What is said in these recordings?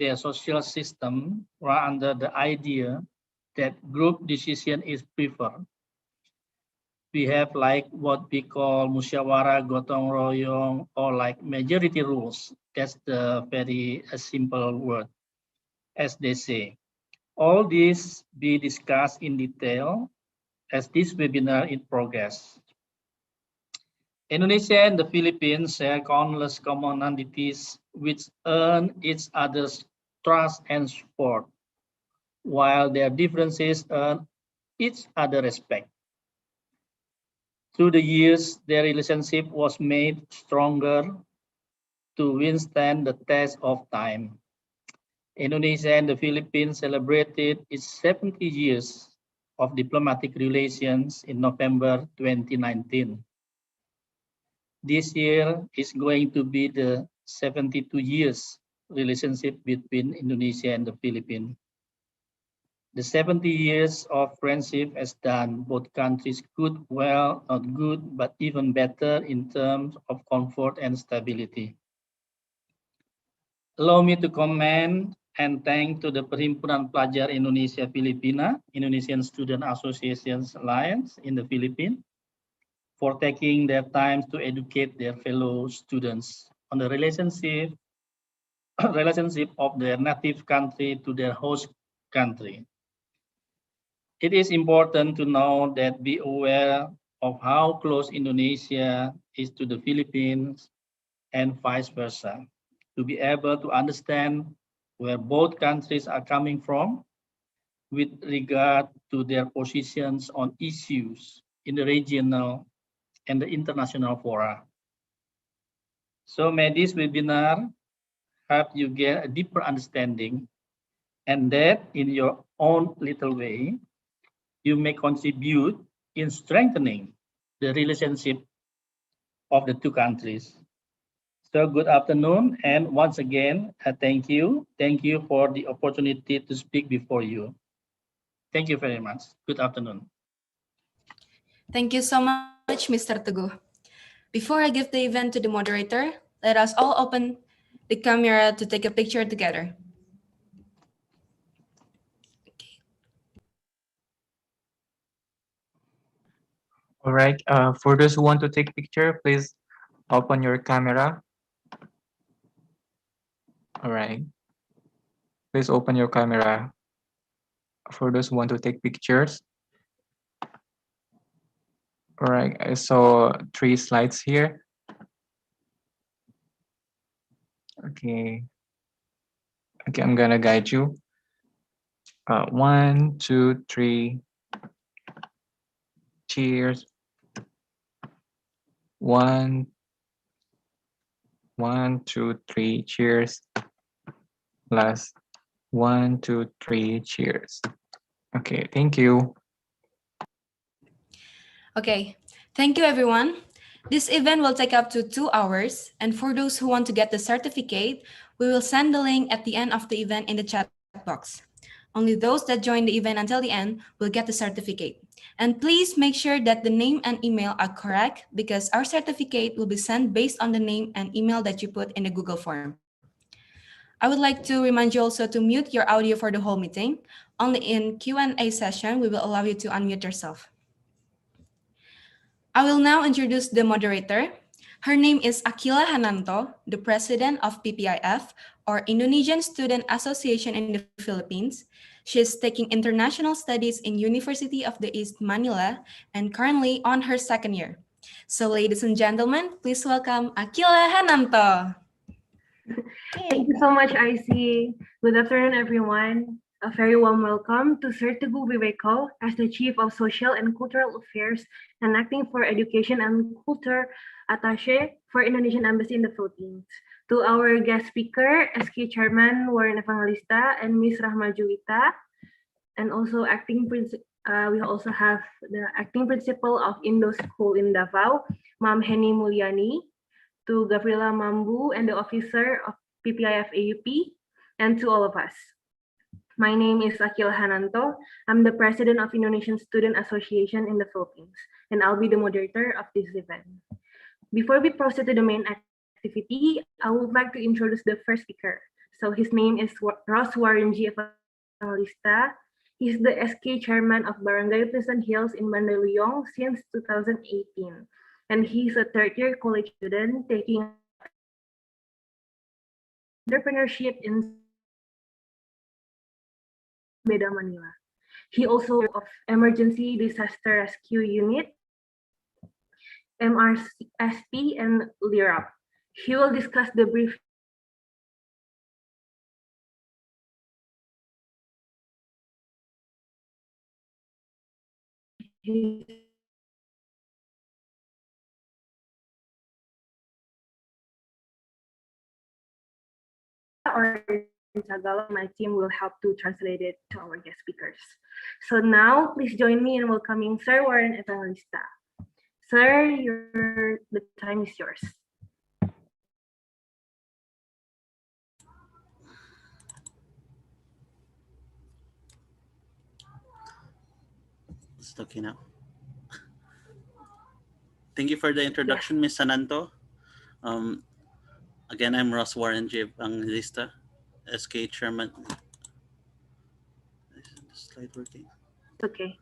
their social system run under the idea that group decision is preferred. We have like what we call musyawarah, gotong royong, or like majority rules. That's the very simple word, as they say. All this be discussed in detail as this webinar in progress. Indonesia and the Philippines share countless commonalities which earn each other's trust and support, while their differences earn each other respect. Through the years, their relationship was made stronger to withstand the test of time. Indonesia and the Philippines celebrated its 70 years of diplomatic relations in November 2019. This year is going to be the 72 years relationship between Indonesia and the Philippines. The 70 years of friendship has done both countries good, well, not good, but even better in terms of comfort and stability. Allow me to comment and thank to the Perhimpunan Pelajar Indonesia Filipina, Indonesian Student Associations Alliance in the Philippines, for taking their time to educate their fellow students on the relationship of their native country to their host country. It is important to know that be aware of how close Indonesia is to the Philippines and vice versa, to be able to understand where both countries are coming from with regard to their positions on issues in the regional and the international fora. So may this webinar help you get a deeper understanding, and that in your own little way, you may contribute in strengthening the relationship of the two countries. So good afternoon, and once again, thank you. Thank you for the opportunity to speak before you. Thank you very much. Good afternoon. Thank you so much, Mr. Teguh. Before I give the event to the moderator, let us all open the camera to take a picture together. All right, for those who want to take picture, please open your camera. All right, please open your camera for those who want to take pictures. All right, I saw 3 slides here. Okay, I'm gonna guide you. 1, 2, 3. Cheers. 1, 2, 3. Cheers. Last 1, 2, 3. Cheers. Okay, thank you. Okay, thank you everyone. This event will take up to 2 hours, and for those who want to get the certificate, we will send the link at the end of the event in the chat box. Only those that join the event until the end will get the certificate. And please make sure that the name and email are correct, because our certificate will be sent based on the name and email that you put in the Google form. I would like to remind you also to mute your audio for the whole meeting. Only in Q&A session, we will allow you to unmute yourself. I will now introduce the moderator. Her name is Akila Hananto, the president of PPIF, or Indonesian Student Association in the Philippines. She is taking international studies in University of the East Manila and currently on her 2nd year. So ladies and gentlemen, please welcome Akila Hananto. Thank you so much, IC. Good afternoon, everyone. A very warm welcome to Sir Teguh Wiweko as the Chief of Social and Cultural Affairs and Acting for Education and Culture Attaché for Indonesian Embassy in the Philippines. To our guest speaker, SK Chairman Warren Evangelista and Ms. Rahma Juwita, and also we also have the Acting Principal of Indo School in Davao, Ma'am Henny Mulyani, to Gabriela Mambu and the officer of PPIF AUP, and to all of us. My name is Akila Hananto. I'm the president of Indonesian Student Association in the Philippines, and I'll be the moderator of this event. Before we proceed to the main activity, I would like to introduce the first speaker, So his name is Ross Warren G. Evangelista. He's the SK chairman of Barangay Pleasant Hills in Mandaluyong since 2018. And he's a third-year college student taking entrepreneurship in Manila. He also of Emergency Disaster Rescue Unit, MRSP, and LIRAP. He will discuss the brief or in Tagalog. My team will help to translate it to our guest speakers. So now, please join me in welcoming Sir Warren Evangelista. Sir, the time is yours. It's okay now. Thank you for the introduction, Ms. Hananto. Again, I'm Ross Warren J. Evangelista, SK Chairman. Is the slide working? Okay.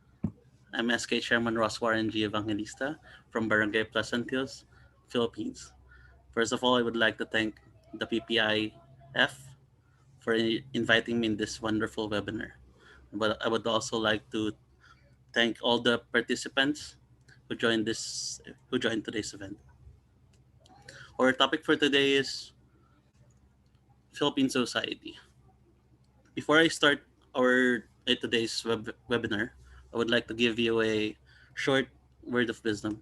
I'm SK Chairman Ross Warren G. Evangelista from Barangay Pleasant Hills, Philippines. First of all, I would like to thank the PPIF for inviting me in this wonderful webinar. But I would also like to thank all the participants who joined today's event. Our topic for today is Philippine society. Before I start today's webinar, I would like to give you a short word of wisdom.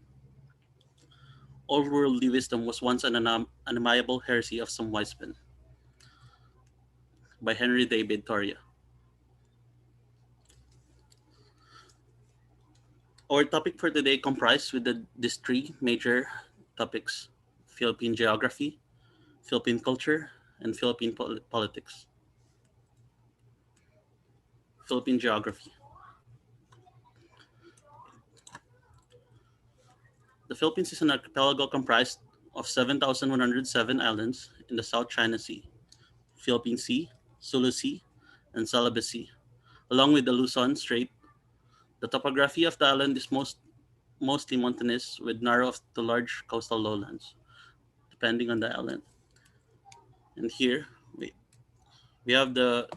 All worldly wisdom was once an unamiable heresy of some wise men, by Henry David Thoreau. Our topic for today comprised with these three major topics: Philippine geography, Philippine culture, and Philippine politics. Philippine geography. The Philippines is an archipelago comprised of 7,107 islands in the South China Sea, Philippine Sea, Sulu Sea, and Celebes Sea, along with the Luzon Strait. The topography of the island is mostly mountainous with narrow to large coastal lowlands, depending on the island. And here we have the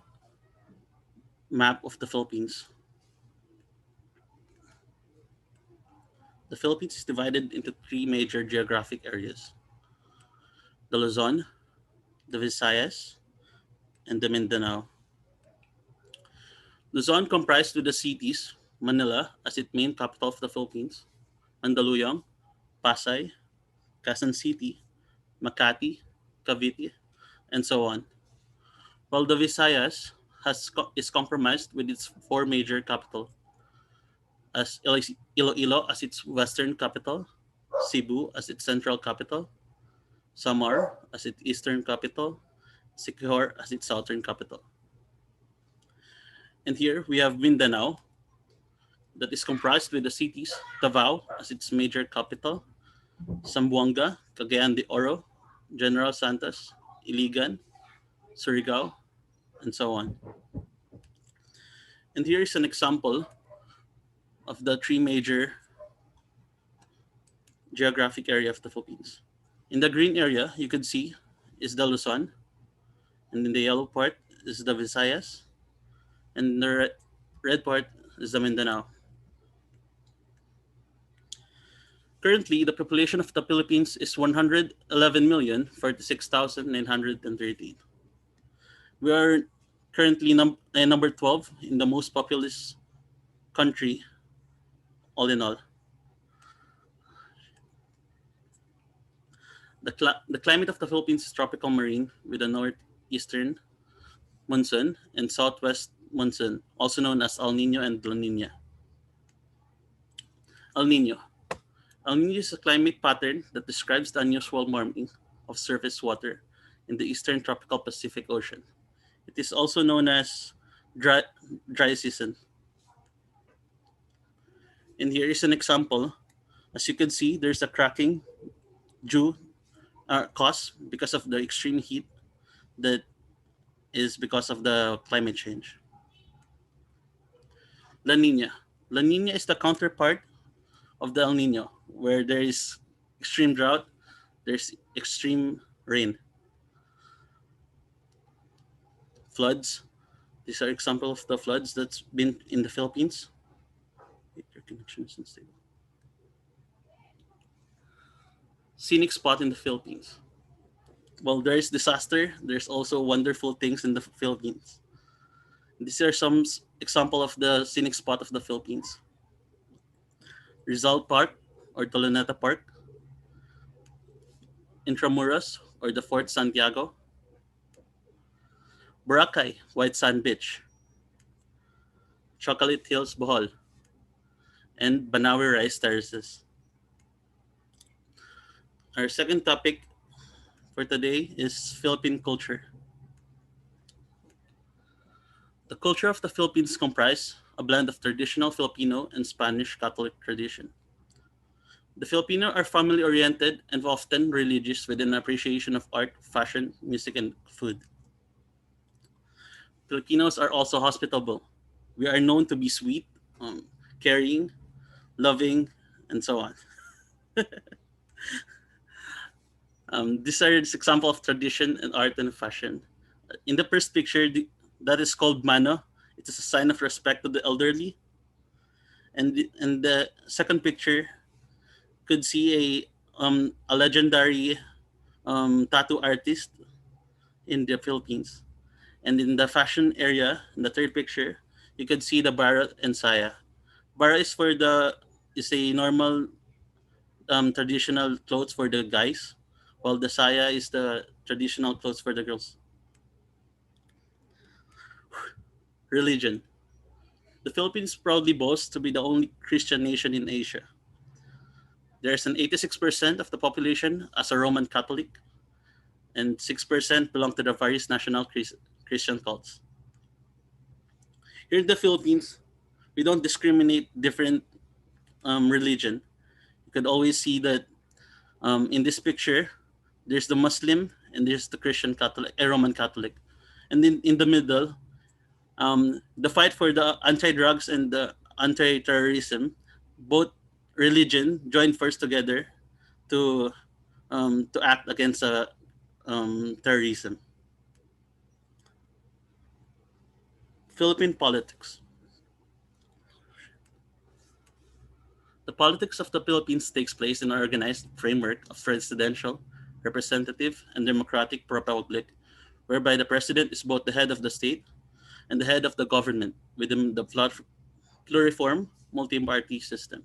map of the Philippines. The Philippines is divided into three major geographic areas: the Luzon, the Visayas, and the Mindanao. Luzon comprised with the cities Manila as its main capital of the Philippines, Mandaluyong, Pasay, Quezon City, Makati, Cavite, and so on. While the Visayas is compromised with its four major capitals, as Iloilo as its western capital, Cebu as its central capital, Samar as its eastern capital, Siquijor as its southern capital. And here we have Mindanao, that is comprised with the cities Davao as its major capital, Zamboanga, Cagayan de Oro, General Santos, Iligan, Surigao, and so on. And here is an example of the three major geographic area of the Philippines. In the green area, you could see is the Luzon, and in the yellow part is the Visayas, and the red part is the Mindanao. Currently, the population of the Philippines is 111,046,938. We are currently number 12 in the most populous country, all in all. The climate of the Philippines is tropical marine with a northeastern monsoon and southwest monsoon, also known as El Nino and La Nina. El Nino. El Nino is a climate pattern that describes the unusual warming of surface water in the eastern tropical Pacific Ocean. It is also known as dry season. And here is an example. As you can see, there's a cracking caused because of the extreme heat that is because of the climate change. La Nina. La Nina is the counterpart of the El Nino, where there is extreme drought, there's extreme rain. Floods. These are examples of the floods that's been in the Philippines. Your connection is unstable. Scenic spot in the Philippines. Well, there is disaster. There's also wonderful things in the Philippines. These are some example of the scenic spot of the Philippines. Rizal Park or Toloneta Park. Intramuros or the Fort Santiago. Boracay, White Sand Beach. Chocolate Hills, Bohol. And Banawe Rice Terraces. Our second topic for today is Philippine culture. The culture of the Philippines comprise a blend of traditional Filipino and Spanish Catholic tradition. The Filipino are family-oriented and often religious with an appreciation of art, fashion, music, and food. Filipinos are also hospitable. We are known to be sweet, caring, loving, and so on. These are just example of tradition and art and fashion. In the first picture, that is called mano. It is a sign of respect to the elderly. And in the second picture, could see a legendary tattoo artist in the Philippines. And in the fashion area, in the third picture, you could see the bara and saya. Bara is a normal traditional clothes for the guys, while the saya is the traditional clothes for the girls. Religion. The Philippines proudly boasts to be the only Christian nation in Asia. There's an 86% of the population as a Roman Catholic, and 6% belong to the various national Christian cults. Here in the Philippines, we don't discriminate different religion. You could always see that in this picture, there's the Muslim and there's the Christian Catholic, a Roman Catholic. And then in the middle, the fight for the anti-drugs and the anti-terrorism, both religion joined force together to act against terrorism. Philippine politics. The politics of the Philippines takes place in an organized framework of presidential, representative, and democratic republic, whereby the president is both the head of the state and the head of the government within the pluriform multi-party system.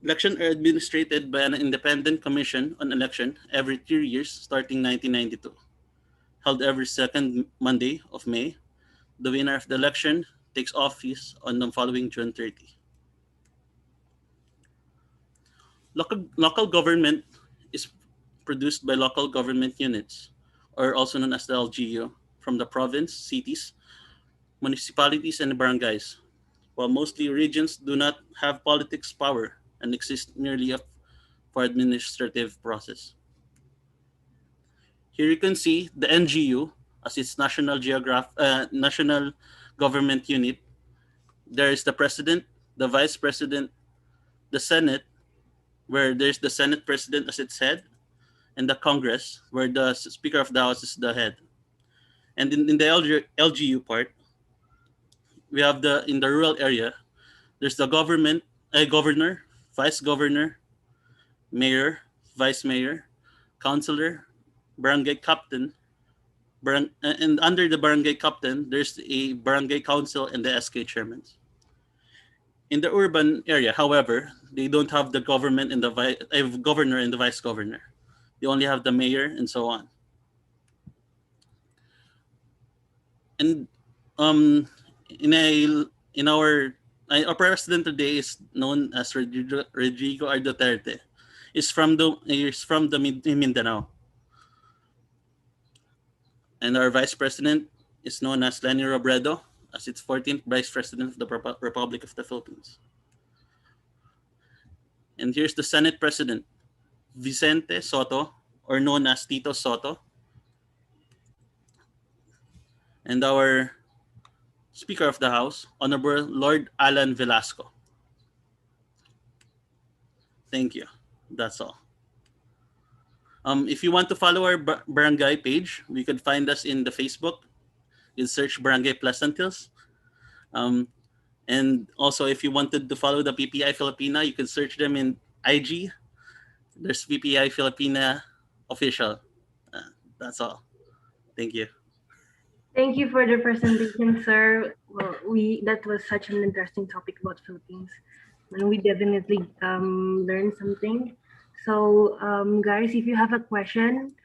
Elections are administered by an independent commission on election every 3 years starting 1992. Held every second Monday of May, the winner of the election takes office on the following June 30. Local government is produced by local government units, or also known as the LGU, from the province, cities, municipalities, and barangays, while mostly regions do not have politics power and exist merely for administrative process. Here you can see the NGU as its national government unit. There is the president, the vice president, the Senate, where there's the Senate president as its head, and the Congress, where the Speaker of the House is the head. And in the LGU part, we have in the rural area, there's the governor, vice governor, mayor, vice mayor, councilor, barangay captain, and under the barangay captain, there's a barangay council and the SK chairman. In the urban area, however, they don't have the government and the governor and the vice governor. They only have the mayor and so on. And our president today is known as Rodrigo R. Duterte. Is from the Mindanao. And our vice president is known as Leni Robredo, as its 14th vice president of the Republic of the Philippines. And here's the Senate president, Vicente Soto, or known as Tito Soto. and our Speaker of the House, Honorable Lord Alan Velasco. Thank you. That's all. If you want to follow our barangay page, we could find us in the Facebook. You search Barangay Pleasant Hills. And also, if you wanted to follow the PPI Filipina, you can search them in IG. There's PPI Filipina Official. That's all. Thank you. Thank you for the presentation, sir. Well, that was such an interesting topic about Philippines, and we definitely learned something. So, guys, if you have a question,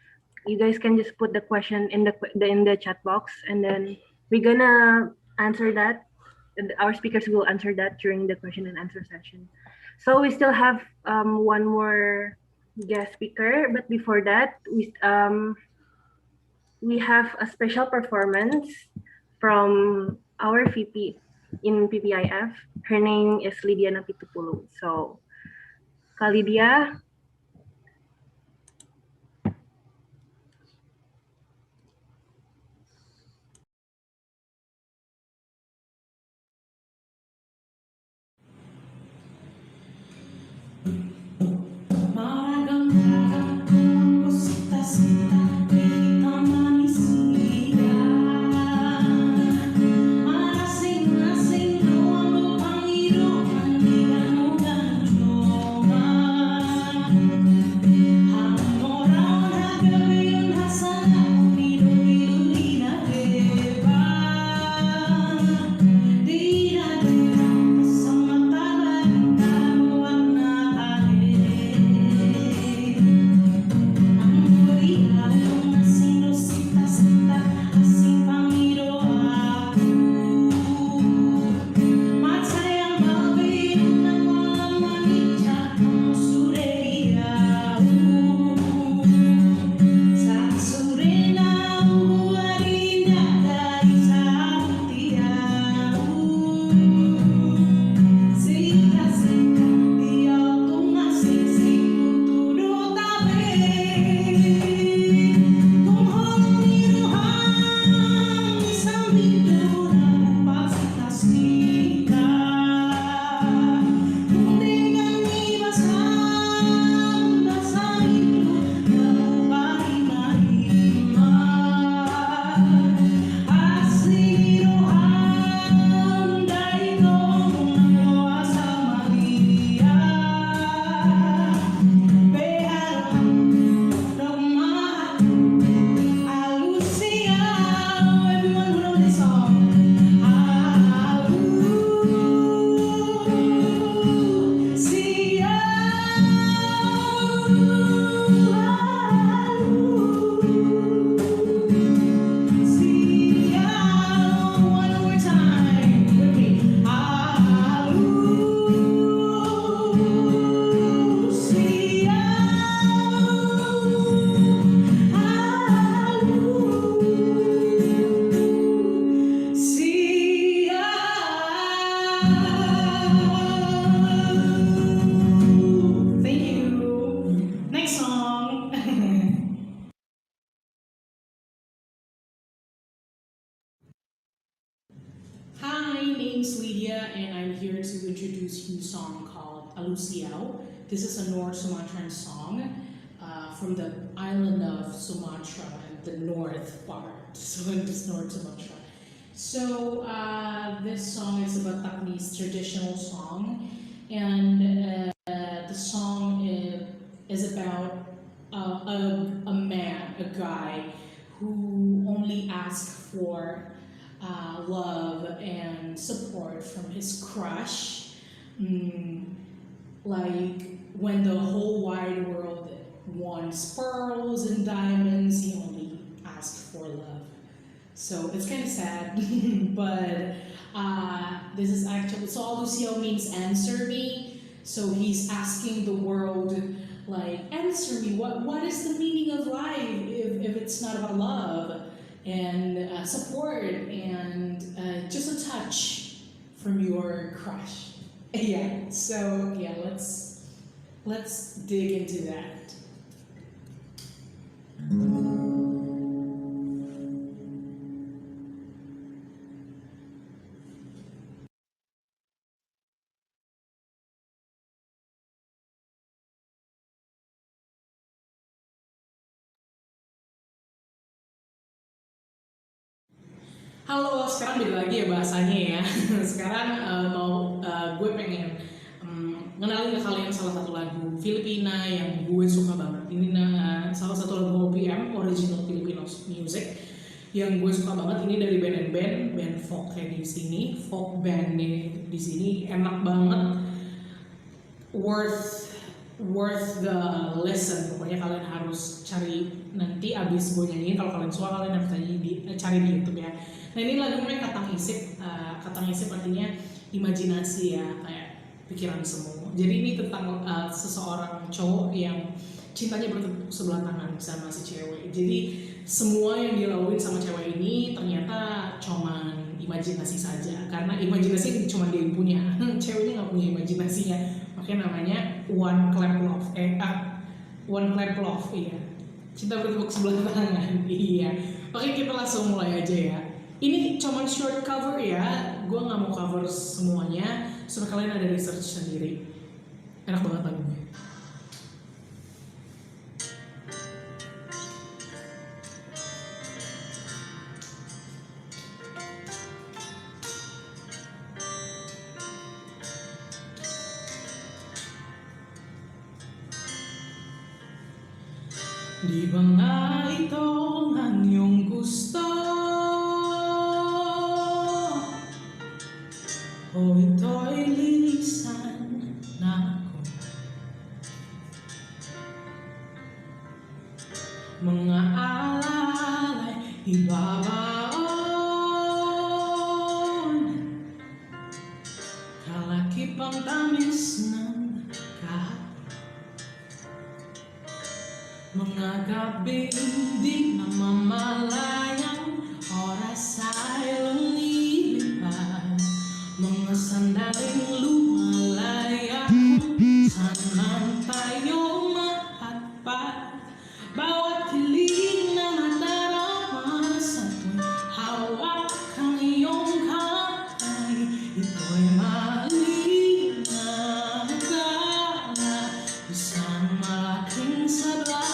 you guys can just put the question in the chat box, and then we're gonna answer that. And our speakers will answer that during the question and answer session. So we still have one more guest speaker, but before that, we have a special performance from our VP in PPIF. Her name is Lydia Napitupulo. So, Kak Lydia. This is a North Sumatran song from the island of Sumatra and the north part, so in this North Sumatra. So this song is a Bataknese traditional song, and the song is about a man, a guy, who only asks for love and support from his crush. Like when the whole wide world wants pearls and diamonds, he only asks for love. So it's kind of sad, but this is actually, so Lucio means answer me. So he's asking the world, like, answer me, what is the meaning of life if it's not about love and support and just a touch from your crush. Yeah, so yeah, let's dig into that. Halo, sekarang beda lagi ya bahasanya ya. Sekarang gue pengen ngenalin ke kalian salah satu lagu Filipina yang gue suka banget. Ini salah satu lagu OPM, Original Filipino Music, yang gue suka banget. Ini dari band folk kayak di sini, folk band di sini enak banget, worth the listen. Pokoknya kalian harus cari nanti abis gue nyanyiin. Kalau kalian suka, kalian harus cari di YouTube ya. Nah, ini lagunya Katang Isip. Katang Isip artinya imajinasi ya, kayak pikiran semu. Jadi ini tentang seseorang cowok yang cintanya bertepuk sebelah tangan sama si cewek. Jadi semua yang dilakuin sama cewek ini ternyata cuman imajinasi saja. Karena imajinasi cuma dia yang punya. Ceweknya nggak punya imajinasinya. Makanya namanya One Clap Love. One Clap Love, iya. Cinta bertepuk sebelah tangan, iya. Oke, kita langsung mulai aja ya. Ini cuman short cover ya, gue nggak mau cover semuanya, supaya kalian ada research sendiri. Enak banget lagunya. Di bangga itong anyong gusto, o ito'y lilisan na ako. Mga alalay ibabaon, kalakipang tamis ng kahapon. Mga gabing di namamalayang oras ay lumilipad, mga sandaling lumalaya kung saan man tayo mahatpad. Bawat hiling na nadarama sa tuwing hawak ang iyong kamay, ito'y malinaw na isang malaking sablay.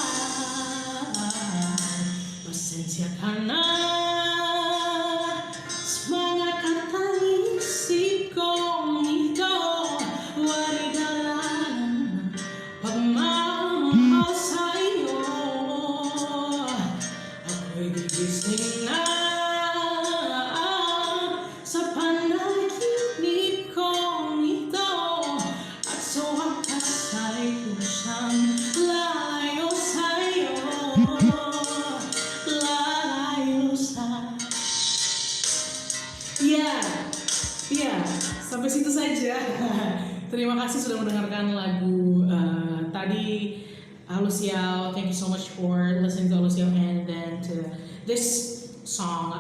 Pasensya ka na sa mga katang isip kong ito, wari dalalan ng pagmamahal sa'yo. Ako'y gigising na sa panaginip kong ito, at sa wakas ay kusang lalayo sa'yo. Iya, sampai situ saja. Terima kasih sudah mendengarkan lagu tadi Alusiao. Thank you so much for listening to Alusiao and then to this song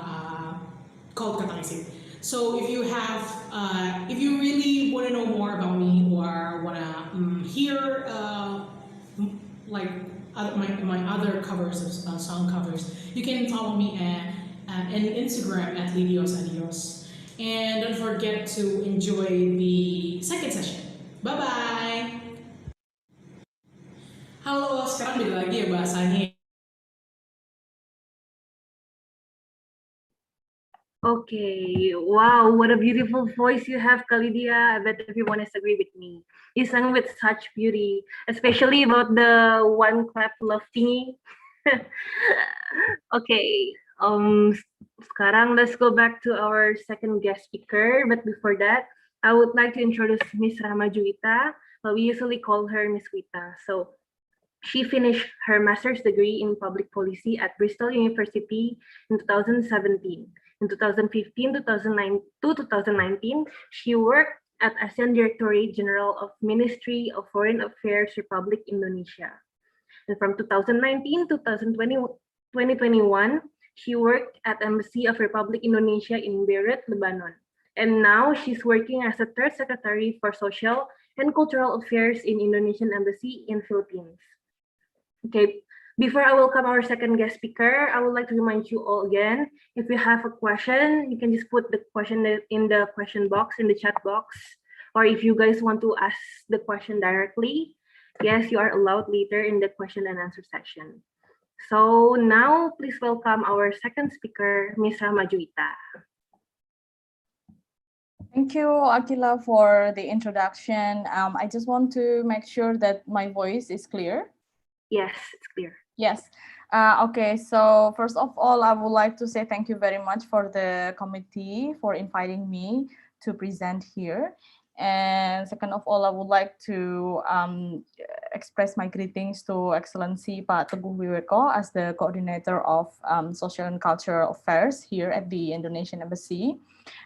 called Katang Isip. So if you really want to know more about me or want to hear my other covers of song covers, you can follow me at Instagram at Lidios Adios. And don't forget to enjoy the second session. Bye-bye! Halo, sekarang beda lagi ya bahasanya. Okay, wow, what a beautiful voice you have, Kalidia. I bet everyone has agreed with me. You sang with such beauty, especially about the one clap love thingy. Okay, sekarang let's go back to our second guest speaker. But before that, I would like to introduce Miss Rahma Juwita. We usually call her Miss Juwita. So she finished her master's degree in public policy at Bristol University in 2017. In 2015 to 2019, she worked at ASEAN Directorate General of Ministry of Foreign Affairs, Republic Indonesia. And from 2019 to 2021, she worked at Embassy of Republic Indonesia in Beirut, Lebanon. And now she's working as a third secretary for social and cultural affairs in Indonesian Embassy in Philippines. Okay, before I welcome our second guest speaker, I would like to remind you all again, if you have a question, you can just put the question in the question box, in the chat box. Or if you guys want to ask the question directly, yes, you are allowed later in the question and answer session. So now please welcome our second speaker, Ms. Rahma Juwita. Thank you, Akila, for the introduction. I just want to make sure that my voice is clear. Yes, it's clear. Yes. Okay, so first of all, I would like to say thank you very much for the committee for inviting me to present here. And second of all, I would like to express my greetings to Excellency Pak Teguh Wiweko as the coordinator of social and cultural affairs here at the Indonesian Embassy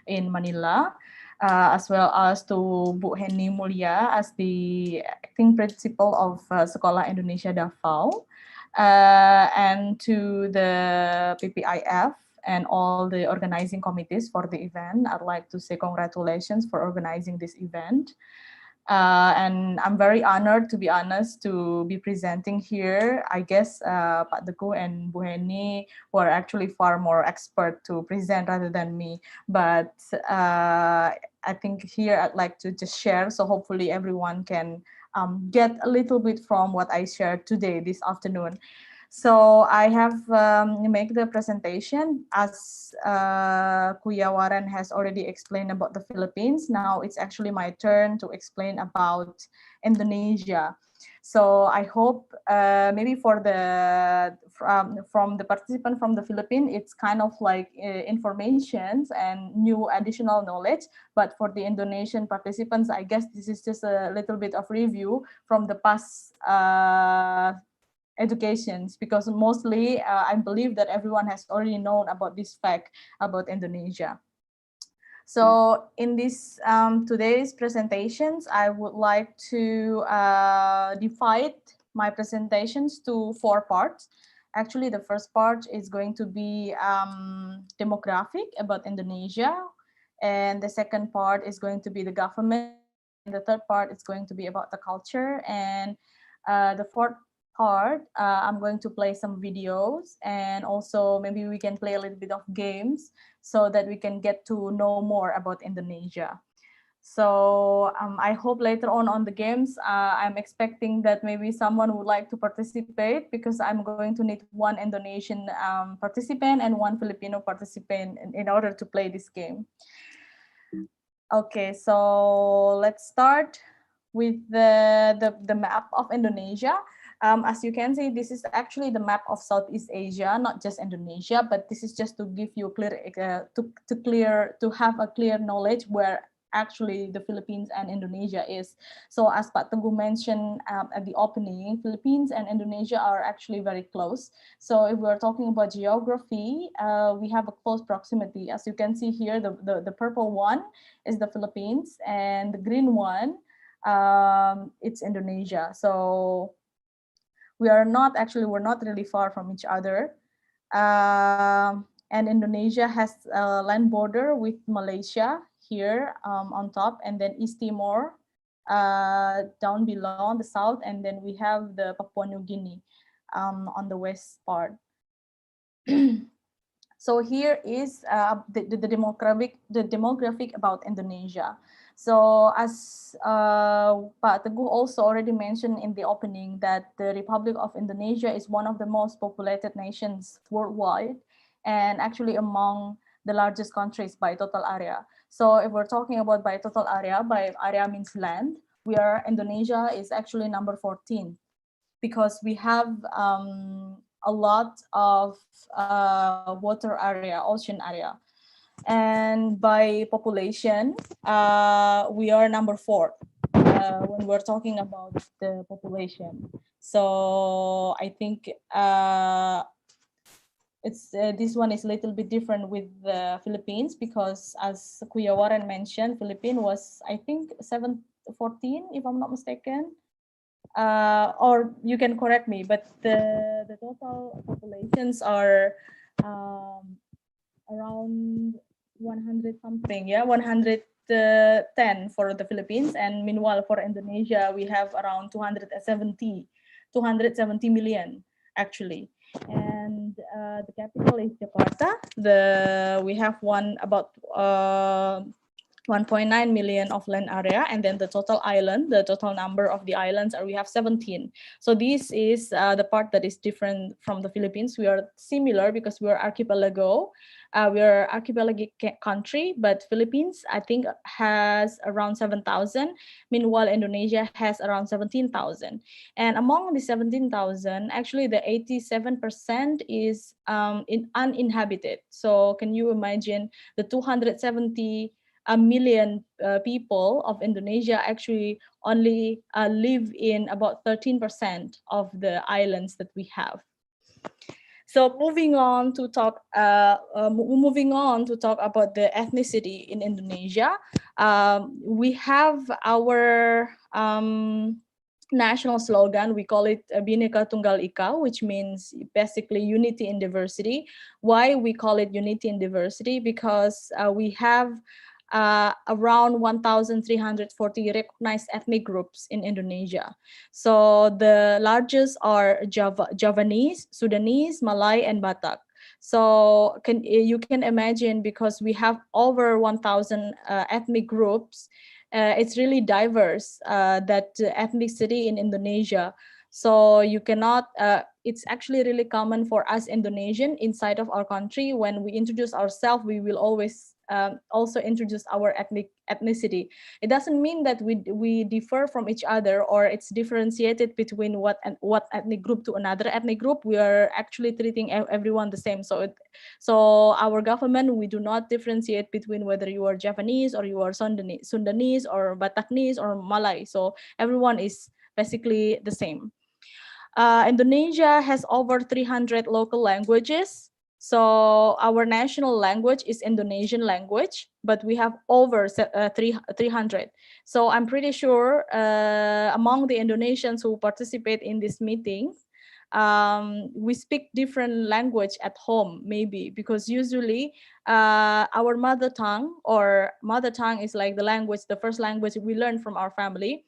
in Manila. As well as to Bu Henny Mulia as the acting principal of Sekolah Indonesia Davao, and to the PPIF and all the organizing committees for the event. I'd like to say congratulations for organizing this event. And I'm very honored, to be honest, to be presenting here. I guess Pak Teguh and Bu Henny were actually far more expert to present rather than me. But I think here I'd like to just share, so hopefully everyone can get a little bit from what I shared today, this afternoon. So I have make the presentation as Kuya Warren has already explained about the Philippines. Now it's actually my turn to explain about Indonesia. So I hope maybe for the from the participant from the Philippines, it's kind of like informations and new additional knowledge. But for the Indonesian participants, I guess this is just a little bit of review from the past educations, because mostly I believe that everyone has already known about this fact about Indonesia. So in this today's presentations, I would like to divide my presentations to 4 parts. Actually, the first part is going to be demographic about Indonesia, and the second part is going to be the government, and the third part is going to be about the culture, and the fourth part, I'm going to play some videos, and also maybe we can play a little bit of games so that we can get to know more about Indonesia. So I hope later on the games, I'm expecting that maybe someone would like to participate, because I'm going to need 1 Indonesian participant and 1 Filipino participant in order to play this game. Okay, so let's start with the map of Indonesia. As you can see, this is actually the map of Southeast Asia, not just Indonesia, but this is just to give you clear to have a clear knowledge where actually the Philippines and Indonesia is. So as Pak Teguh mentioned at the opening, Philippines and Indonesia are actually very close. So if we're talking about geography, we have a close proximity. As you can see here, the purple one is the Philippines, and the green one, it's Indonesia. So we're not really far from each other. And Indonesia has a land border with Malaysia here on top, and then East Timor down below on the south, and then we have the Papua New Guinea on the west part. So here is the demographic about Indonesia. So as Pak Teguh also already mentioned in the opening, that the Republic of Indonesia is one of the most populated nations worldwide, and actually among the largest countries by total area. So if we're talking about by total area means land, Indonesia is actually number 14, because we have a lot of water area, ocean area. And by population, we are number 4 when we're talking about the population. So I think this one is a little bit different with the Philippines, because as Kuya Warren mentioned, Philippines was, I think, 714, if I'm not mistaken. Or you can correct me, but the total populations are around 100 something, 110 for the Philippines, and meanwhile for Indonesia we have around 270 million actually. And the capital is Jakarta. We have one about 1.9 million of land area, and then the total number of the islands we have 17. So this is the part that is different from the Philippines. We are similar because we are archipelago. We are archipelagic country, but Philippines, I think, has around 7,000. Meanwhile, Indonesia has around 17,000. And among the 17,000, actually the 87% is uninhabited. So can you imagine the 270 million people of Indonesia actually only live in about 13% of the islands that we have. So moving on to talk about the ethnicity in Indonesia, we have our national slogan. We call it Bhinneka Tunggal Ika, which means basically unity in diversity. Why we call it unity in diversity? Because we have around 1,340 recognized ethnic groups in Indonesia. So the largest are Javanese, Sudanese, Malay, and Batak. So you can imagine, because we have over 1,000 ethnic groups, it's really diverse, that ethnicity in Indonesia. So you cannot, it's actually really common for us Indonesian inside of our country. When we introduce ourselves, we will always also introduce our ethnicity. It doesn't mean that we differ from each other, or it's differentiated between what ethnic group to another ethnic group. We are actually treating everyone the same. So our government, we do not differentiate between whether you are Japanese or you are Sundanese or Bataknese or Malay. So everyone is basically the same. Indonesia has over 300 local languages. So our national language is Indonesian language, but we have over 300. So I'm pretty sure among the Indonesians who participate in this meeting, we speak different language at home, maybe, because usually our mother tongue is like the first language we learn from our family.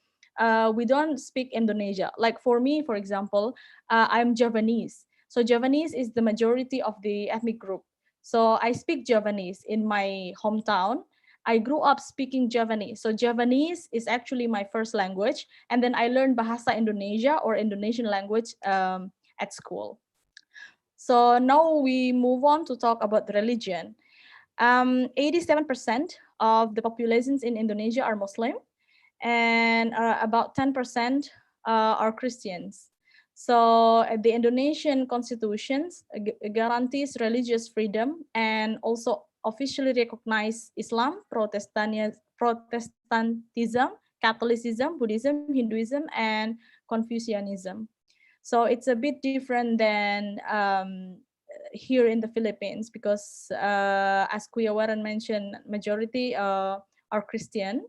We don't speak Indonesia. Like for me, for example, I'm Javanese. So Javanese is the majority of the ethnic group. So I speak Javanese in my hometown. I grew up speaking Javanese. So Javanese is actually my first language. And then I learned Bahasa Indonesia, or Indonesian language, at school. So now we move on to talk about religion. 87% of the populations in Indonesia are Muslim, and about 10% are Christians. So the Indonesian constitutions guarantees religious freedom and also officially recognize Islam, Protestantism, Catholicism, Buddhism, Hinduism, and Confucianism. So it's a bit different than here in the Philippines, because as Kuya Warren mentioned, majority are Christian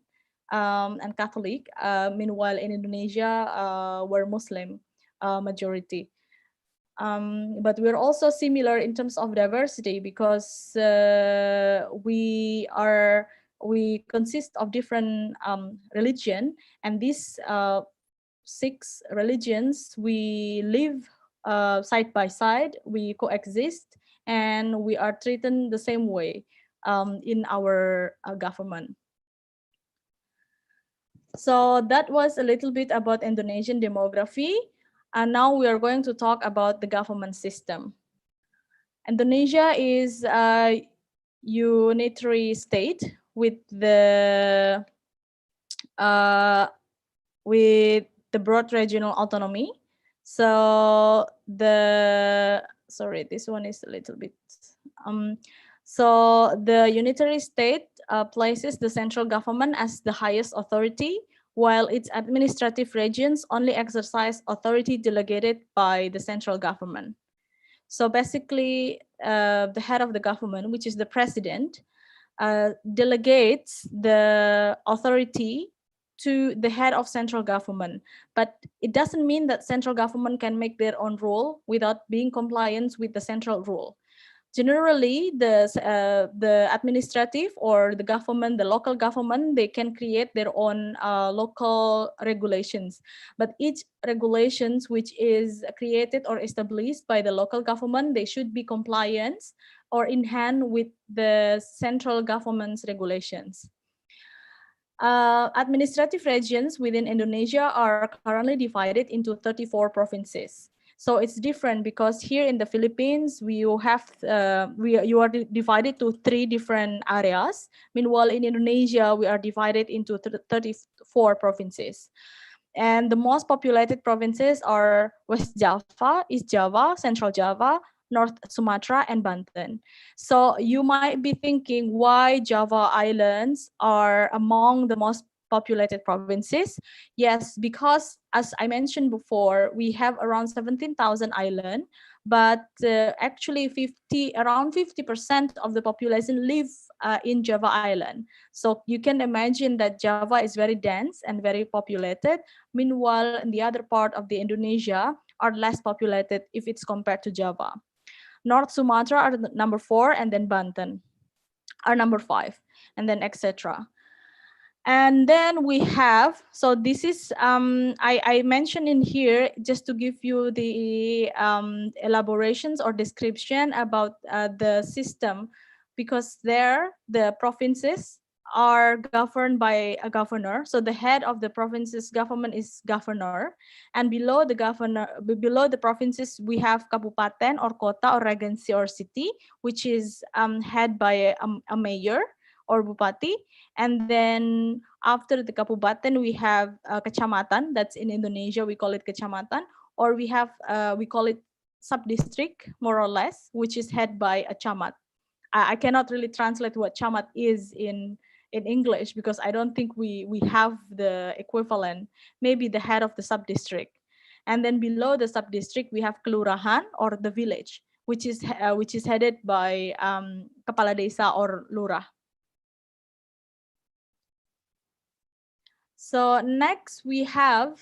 and Catholic. Meanwhile, in Indonesia, we're Muslim majority. But we're also similar in terms of diversity, because we consist of different religion, and these 6 religions, we live side by side, we coexist, and we are treated the same way in our government. So that was a little bit about Indonesian demography. And now we are going to talk about the government system. Indonesia is a unitary state with the broad regional autonomy. So sorry, this one is a little bit. So the unitary state places the central government as the highest authority, while its administrative regions only exercise authority delegated by the central government. So basically, the head of the government, which is the president, delegates the authority to the head of central government. But it doesn't mean that central government can make their own rule without being compliant with the central rule. Generally, the administrative or the government, the local government, they can create their own local regulations. But each regulations which is created or established by the local government, they should be compliant or in hand with the central government's regulations. Administrative regions within Indonesia are currently divided into 34 provinces. So it's different because here in the Philippines, you are divided to 3 different areas. Meanwhile, in Indonesia, we are divided into 34 provinces. And the most populated provinces are West Java, East Java, Central Java, North Sumatra, and Banten. So you might be thinking why Java Islands are among the most populated provinces. Yes, because as I mentioned before, we have around 17,000 islands, but actually around 50% of the population live in Java Island. So you can imagine that Java is very dense and very populated. Meanwhile, in the other part of the Indonesia are less populated if it's compared to Java. North Sumatra are number 4, and then Banten are number 5, and then etc. And then we have, so this is, I mentioned in here just to give you the elaborations or description about the system, because there the provinces are governed by a governor. So the head of the province's government is governor, and below the governor, below the provinces, we have kabupaten or kota or regency or city, which is head by a mayor or bupati. And then after the kabupaten, we have kecamatan. That's in Indonesia, we call it kecamatan, or we have we call it sub-district, more or less, which is head by a camat. I cannot really translate what camat is in English because I don't think we have the equivalent. Maybe the head of the sub-district. And then below the sub-district, we have kelurahan or the village, which is headed by kepala desa or lurah. So next we have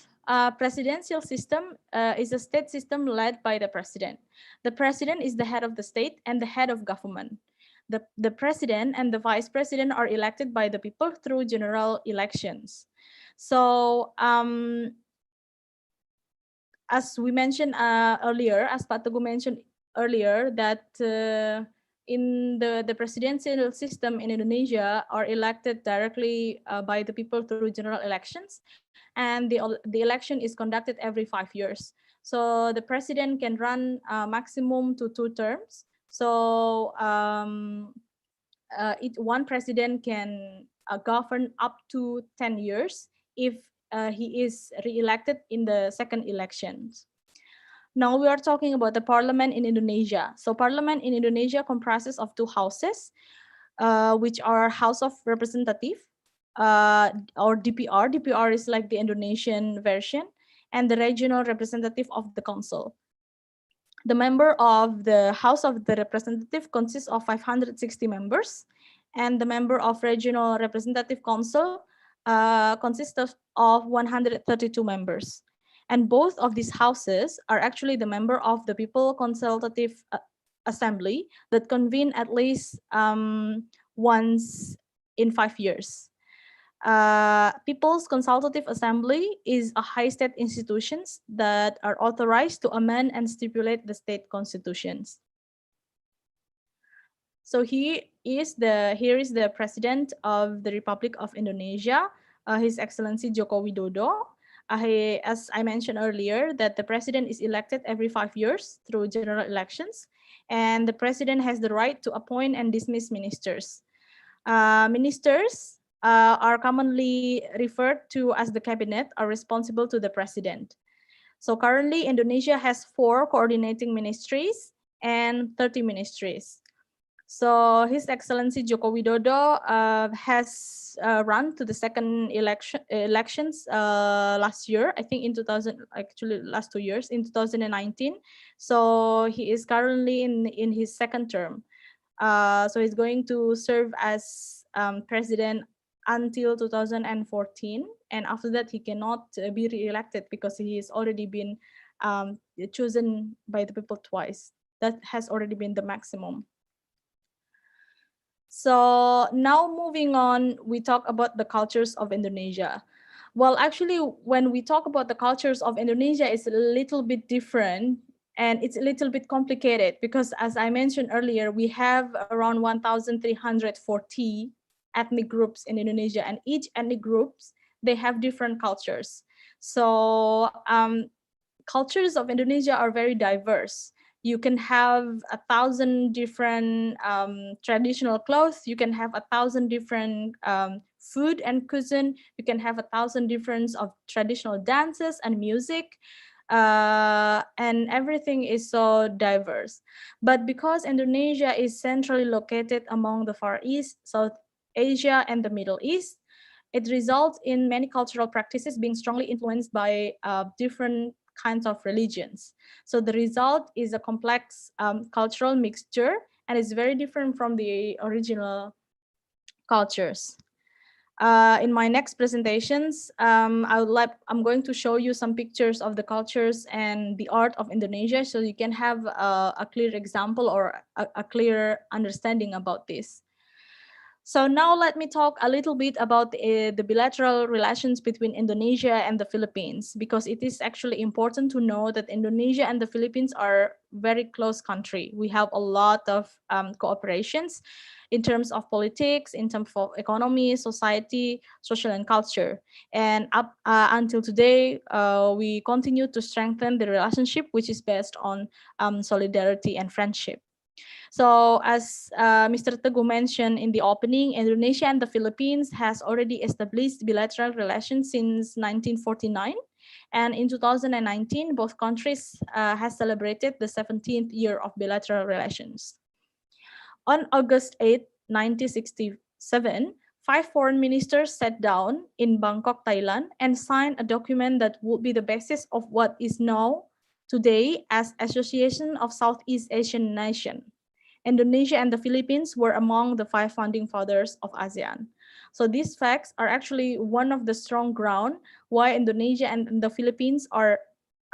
presidential system is a state system led by the president. The president is the head of the state and the head of government. The president and the vice president are elected by the people through general elections. So as we mentioned earlier, as Pak Teguh mentioned earlier, that in the presidential system in Indonesia are elected directly by the people through general elections, and the election is conducted every 5 years. So the president can run maximum to 2 terms. So one president can govern up to 10 years if he is re-elected in the second elections. Now we are talking about the parliament in Indonesia. So parliament in Indonesia comprises of 2 houses, which are House of Representative, or DPR. DPR is like the Indonesian version, and the regional representative of the council. The member of the House of the Representative consists of 560 members, and the member of Regional Representative Council consists of 132 members. And both of these houses are actually the member of the People Consultative Assembly that convene at least once in 5 years. People's Consultative Assembly is a high state institutions that are authorized to amend and stipulate the state constitutions. So here is the President of the Republic of Indonesia, His Excellency Joko Widodo. As I mentioned earlier, that the president is elected every 5 years through general elections, and the president has the right to appoint and dismiss ministers. Ministers are commonly referred to as the cabinet, are responsible to the president. So currently Indonesia has 4 coordinating ministries and 30 ministries. So His Excellency Joko Widodo has run to the second elections last year, I think in 2000, actually last 2 years, in 2019. So he is currently in his second term. So he's going to serve as president until 2014, and after that he cannot be re-elected because he has already been chosen by the people twice. That has already been the maximum. So now moving on, we talk about the cultures of Indonesia. Well, actually, when we talk about the cultures of Indonesia, it's a little bit different and it's a little bit complicated because, as I mentioned earlier, we have around 1,340 ethnic groups in Indonesia, and each ethnic groups, they have different cultures. So cultures of Indonesia are very diverse. You can have 1,000 different traditional clothes. You can have 1,000 different food and cuisine. You can have 1,000 different of traditional dances and music. And everything is so diverse. But because Indonesia is centrally located among the Far East, South Asia, and the Middle East, it results in many cultural practices being strongly influenced by different kinds of religions. So the result is a complex cultural mixture, and it's very different from the original cultures. In my next presentations, I'm going to show you some pictures of the cultures and the art of Indonesia, so you can have a clear example or a clear understanding about this. So now let me talk a little bit about the bilateral relations between Indonesia and the Philippines, because it is actually important to know that Indonesia and the Philippines are very close country. We have a lot of cooperations in terms of politics, in terms of economy, society, social and culture. And up until today, we continue to strengthen the relationship, which is based on solidarity and friendship. So as Mr. Teguh mentioned in the opening, Indonesia and the Philippines has already established bilateral relations since 1949. And in 2019, both countries has celebrated the 17th year of bilateral relations. On August 8, 1967, 5 foreign ministers sat down in Bangkok, Thailand, and signed a document that would be the basis of what is known today as Association of Southeast Asian Nations. Indonesia and the Philippines were among the 5 founding fathers of ASEAN. So these facts are actually one of the strong ground why Indonesia and the Philippines are,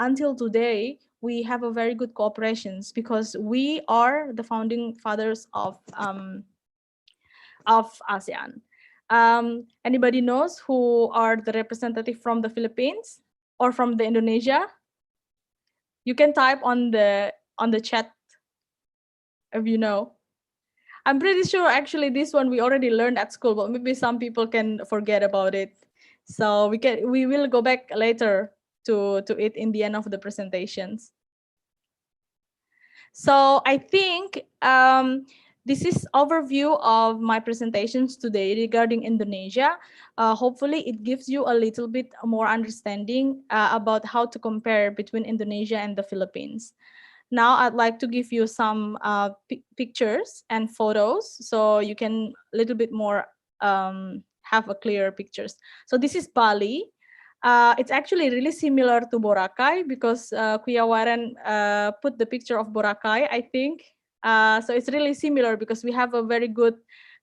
until today, we have a very good cooperations, because we are the founding fathers of ASEAN. Anybody knows who are the representative from the Philippines or from the Indonesia? You can type on the chat if you know. I'm pretty sure actually this one we already learned at school, but maybe some people can forget about it. So we will go back later to it in the end of the presentations. So I think this is overview of my presentations today regarding Indonesia. Hopefully it gives you a little bit more understanding about how to compare between Indonesia and the Philippines. Now I'd like to give you some pictures and photos so you can a little bit more have a clear pictures. So this is Bali. It's actually really similar to Boracay because Kuya Waren put the picture of Boracay, I think. So it's really similar because we have a very good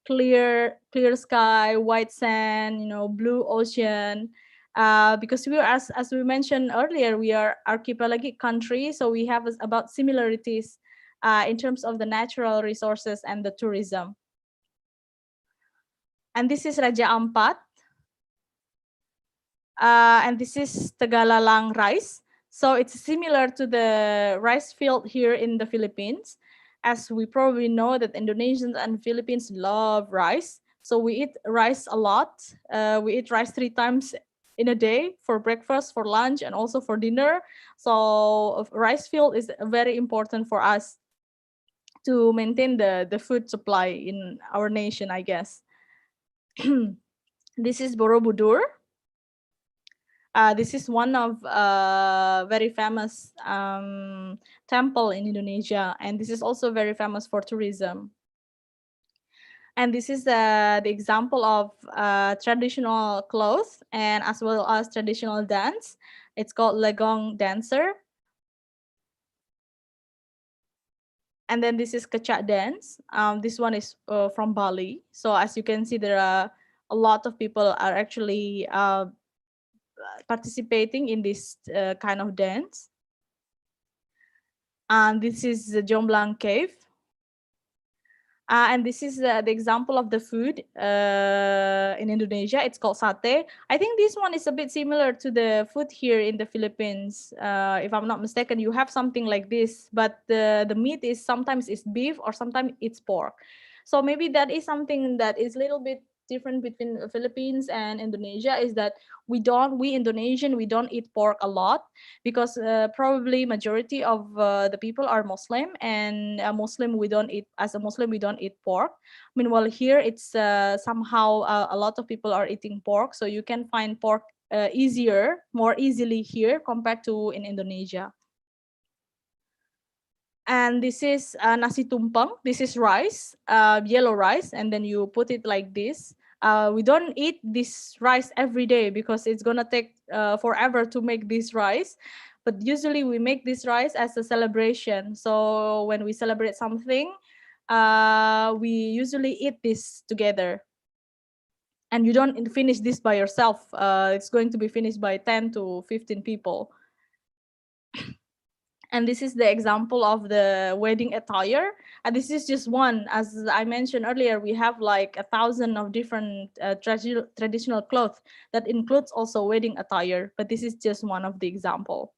clear sky, white sand, blue ocean. Because we are, as we mentioned earlier, we are archipelagic country, so we have about similarities in terms of the natural resources and the tourism. And this is Raja Ampat. And this is Tegalalang rice. So it's similar to the rice field here in the Philippines. As we probably know that Indonesians and Philippines love rice. So we eat rice a lot. We eat rice 3 times in a day, for breakfast, for lunch, and also for dinner. So rice field is very important for us to maintain the food supply in our nation, I guess. This is Borobudur. This is one of very famous temple in Indonesia, and this is also very famous for tourism. And this is the example of traditional clothes and as well as traditional dance. It's called Legong dancer. And then this is Kecak dance. This one is from Bali. So as you can see, there are a lot of people are actually participating in this kind of dance. And this is the Jomblang cave. And this is the example of the food in Indonesia. It's called sate. I think this one is a bit similar to the food here in the Philippines. If I'm not mistaken, you have something like this, but the meat is sometimes it's beef or sometimes it's pork. So maybe that is something that is a little bit different between the Philippines and Indonesia is that we Indonesian, we don't eat pork a lot because probably majority of the people are Muslim, and a Muslim we don't eat, as a Muslim we don't eat pork. Meanwhile here it's somehow a lot of people are eating pork, so you can find pork more easily here compared to in Indonesia. And this is nasi tumpeng. This is rice, yellow rice, and then you put it like this. We don't eat this rice every day because it's gonna take forever to make this rice. But usually we make this rice as a celebration. So when we celebrate something, we usually eat this together. And you don't finish this by yourself. It's going to be finished by 10 to 15 people. And this is the example of the wedding attire. And this is just one. As I mentioned earlier, we have like 1,000 of different traditional clothes that includes also wedding attire, but this is just one of the example.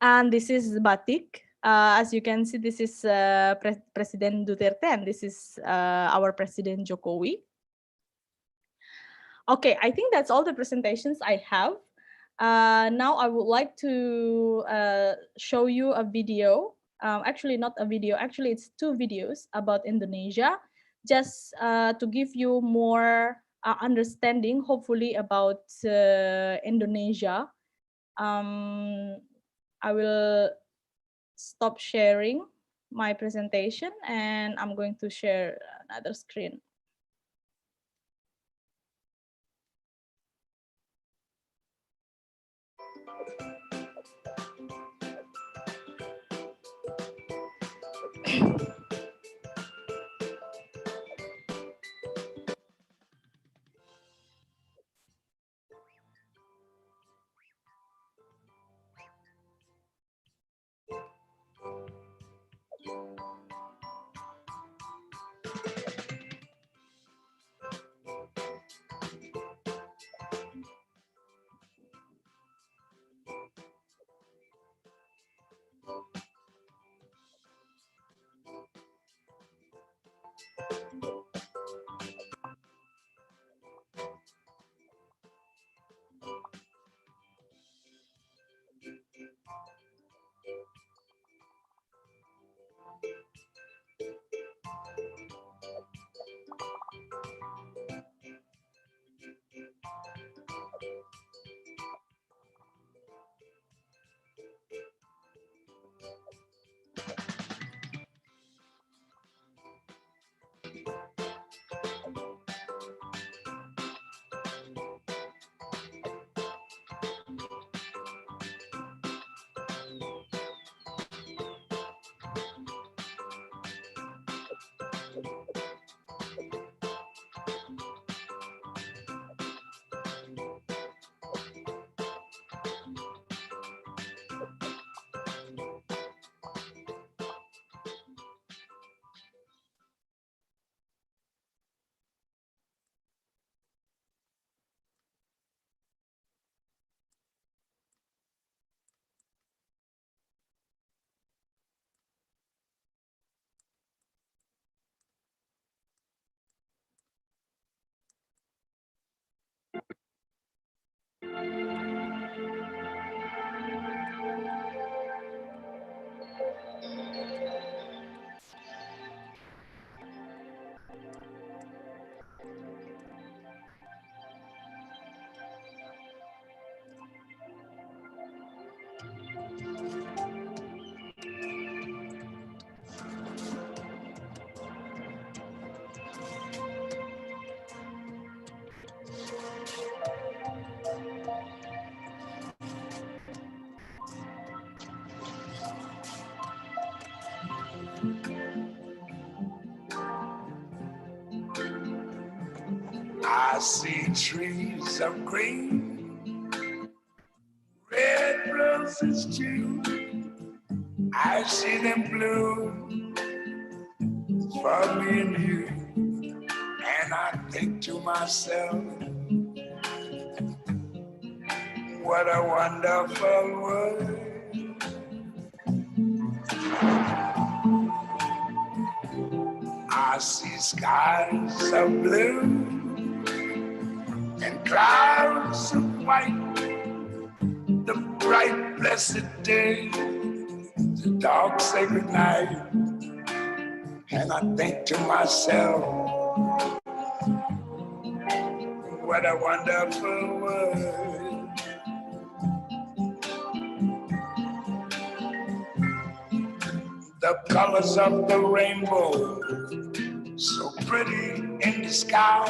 And this is batik. As you can see, this is President Duterte, and this is our President Jokowi. Okay, I think that's all the presentations I have. Now I would like to show you a video. Actually, not a video. Actually, it's 2 videos about Indonesia, just to give you more understanding, hopefully, about Indonesia. I will stop sharing my presentation, and I'm going to share another screen. I see trees of green, red roses too. I see them bloom for me and you. And I think to myself, what a wonderful world. I I see skies of blue and clouds of white, the bright blessed day, the dark sacred night. And I think to myself, what a wonderful world. The colors of the rainbow, so pretty in the sky,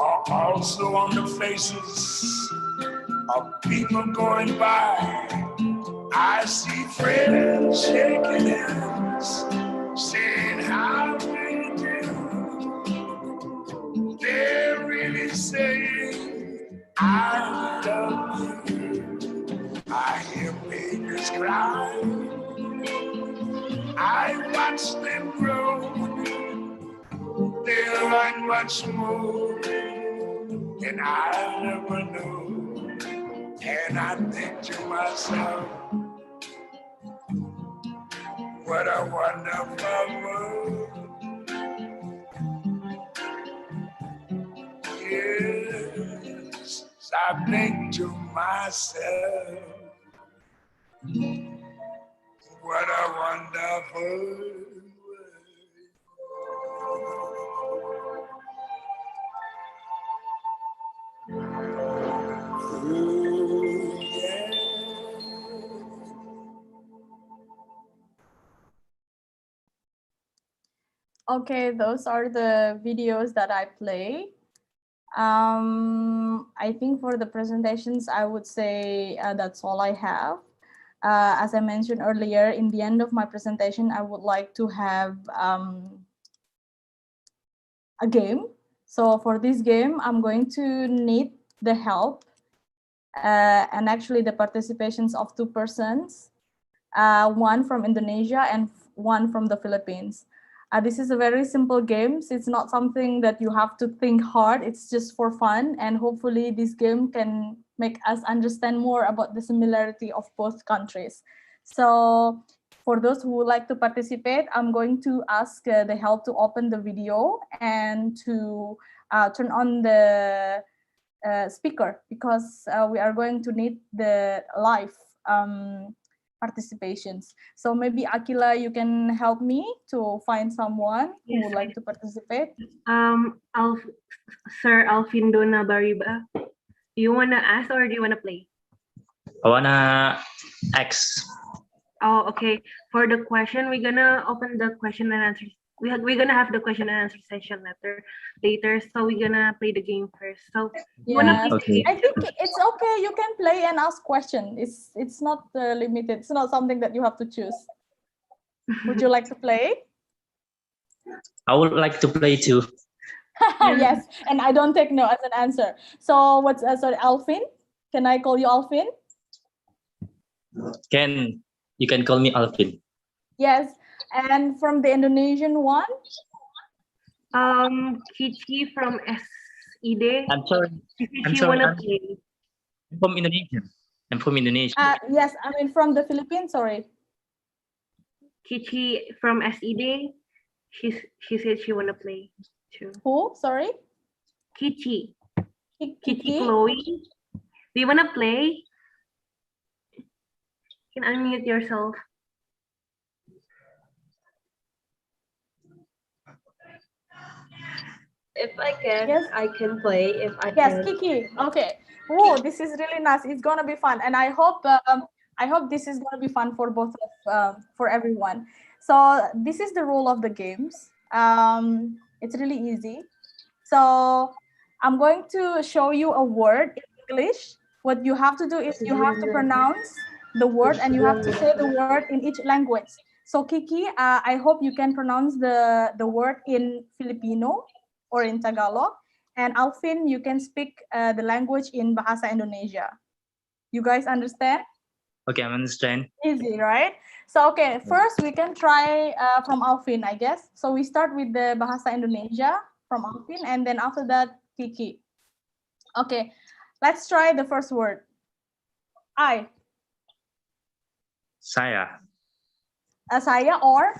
are also on the faces of people going by. I see friends shaking hands, saying how do you do. They're really saying I love you. I hear babies cry, I watch them grow. They learn much more than I never knew. And I think to myself, what a wonderful world. Yes, I think to myself, what a wonderful world. Ooh, yeah. Okay, those are the videos that I play. I think for the presentations, I would say that's all I have. As I mentioned earlier, in the end of my presentation, I would like to have a game. So for this game, I'm going to need the help and actually the participations of 2 persons, one from Indonesia and one from the Philippines. This is a very simple game. It's not something that you have to think hard. It's just for fun. And hopefully this game can make us understand more about the similarity of both countries. So for those who would like to participate, I'm going to ask the help to open the video and to turn on the speaker, because we are going to need the live participations. So maybe Akila, you can help me to find someone who would like to participate. Sir Alfindo Nabariba, do you want to ask or do you want to play? I wanna X. Oh, okay. For the question, we're gonna open the question and answer. We're gonna have the question and answer session later. So we're gonna play the game first. So you wanna play Okay. I think it's okay. You can play and ask questions. It's not limited. It's not something that you have to choose. Would you like to play? I would like to play too. Yes, and I don't take no as an answer. So what's sorry, Alvin? Can I call you Alvin? You can call me Alvin. Yes. And from the Indonesian one? Kiki from SED. I'm sorry. If you wanna play. I'm from Indonesia. I'm from Indonesia. Yes, I mean from the Philippines, sorry. Kiki from SED. She said she wanna play too. Who? Sorry? Kiki. Kiki Chloe. Do you wanna play? You can unmute yourself. If I can, yes. I can play. If I yes, can. Kiki. Okay. Whoa, this is really nice. It's gonna be fun, and I hope this is gonna be fun for both of for everyone. So this is the rule of the games. It's really easy. So I'm going to show you a word in English. What you have to do is you have to pronounce the word and you have to say the word in each language. So Kiki, I hope you can pronounce the word in Filipino or in Tagalog. And Alvin, you can speak the language in Bahasa Indonesia. You guys understand? Okay, I understand. Easy, right? So, okay, first we can try from Alvin, I guess. So we start with the Bahasa Indonesia from Alvin, and then after that, Kiki. Okay, let's try the first word. I. Saya. Saya or?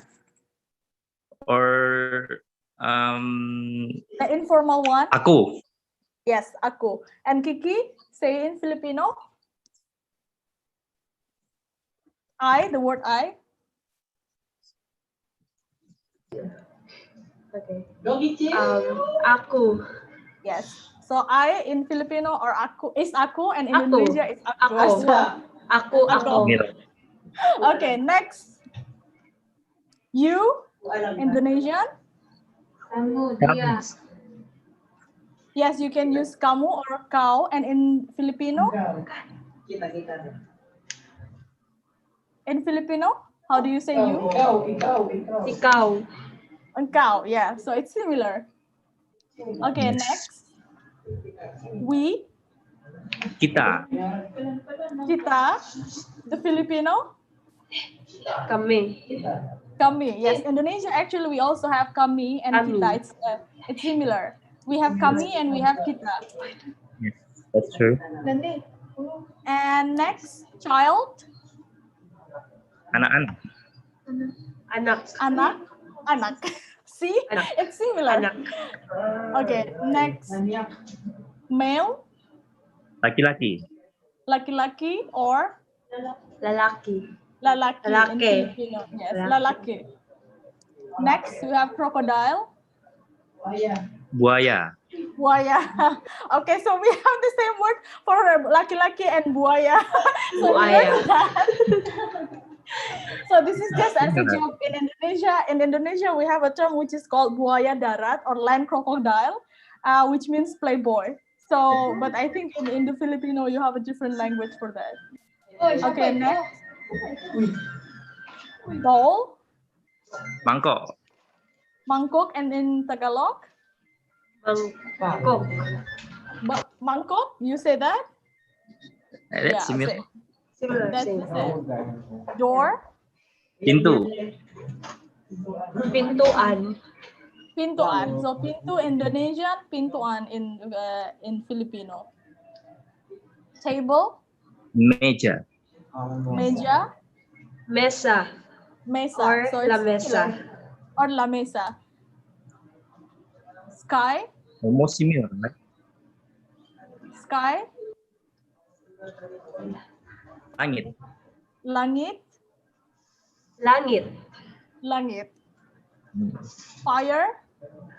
or The informal one? aku. Yes, aku. And Kiki, say in Filipino. I, the word I. Okay. Aku. Yes. So I in Filipino or aku is aku and in Aku. Indonesia is aku. Aku. as well. Aku. Namirah. Okay, next. You, Indonesian. Kami. Yes, you can use kamu or kau. And in Filipino? In Filipino, how do you say you? Ikaw. Engkau, yeah. So it's similar. Okay, Yes. next. We, Kita. kita, the Filipino. Kami. Kami, yes. Indonesia, actually, we also have kami and Kami. kita. It's similar. We have kami and we have kita. Yes, that's true. And next, child, Anak-anak. Anak. anak, anak. See, Anak. it's similar. Anak. Okay, next, male, Laki-laki. laki-laki or Lalaki. lalaki in Lalaki. Filipino. Yes, lalaki. Next, we have crocodile. Buaya. Buaya. Okay, so we have the same word for laki-laki and buaya. So, Buaya. so this is just as a joke. In Indonesia, we have a term which is called buaya darat or land crocodile, which means playboy. So, but I think in the Filipino, you have a different language for that. Okay, next. Bowl, Mangkok. mangkok, and in Tagalog, Mangkok. mangkok, you say that? That's similar. say- Similar. That's Same. the same. Door, Pintu. Pintuan. pintuan. So pintu Indonesian, pintuan in Filipino. Table, Meja. meja, Mesa. mesa. Or So it's la mesa. similar. Or la mesa. Sky, Almost similar, right? sky, Langit. langit, Langit. langit. Fire,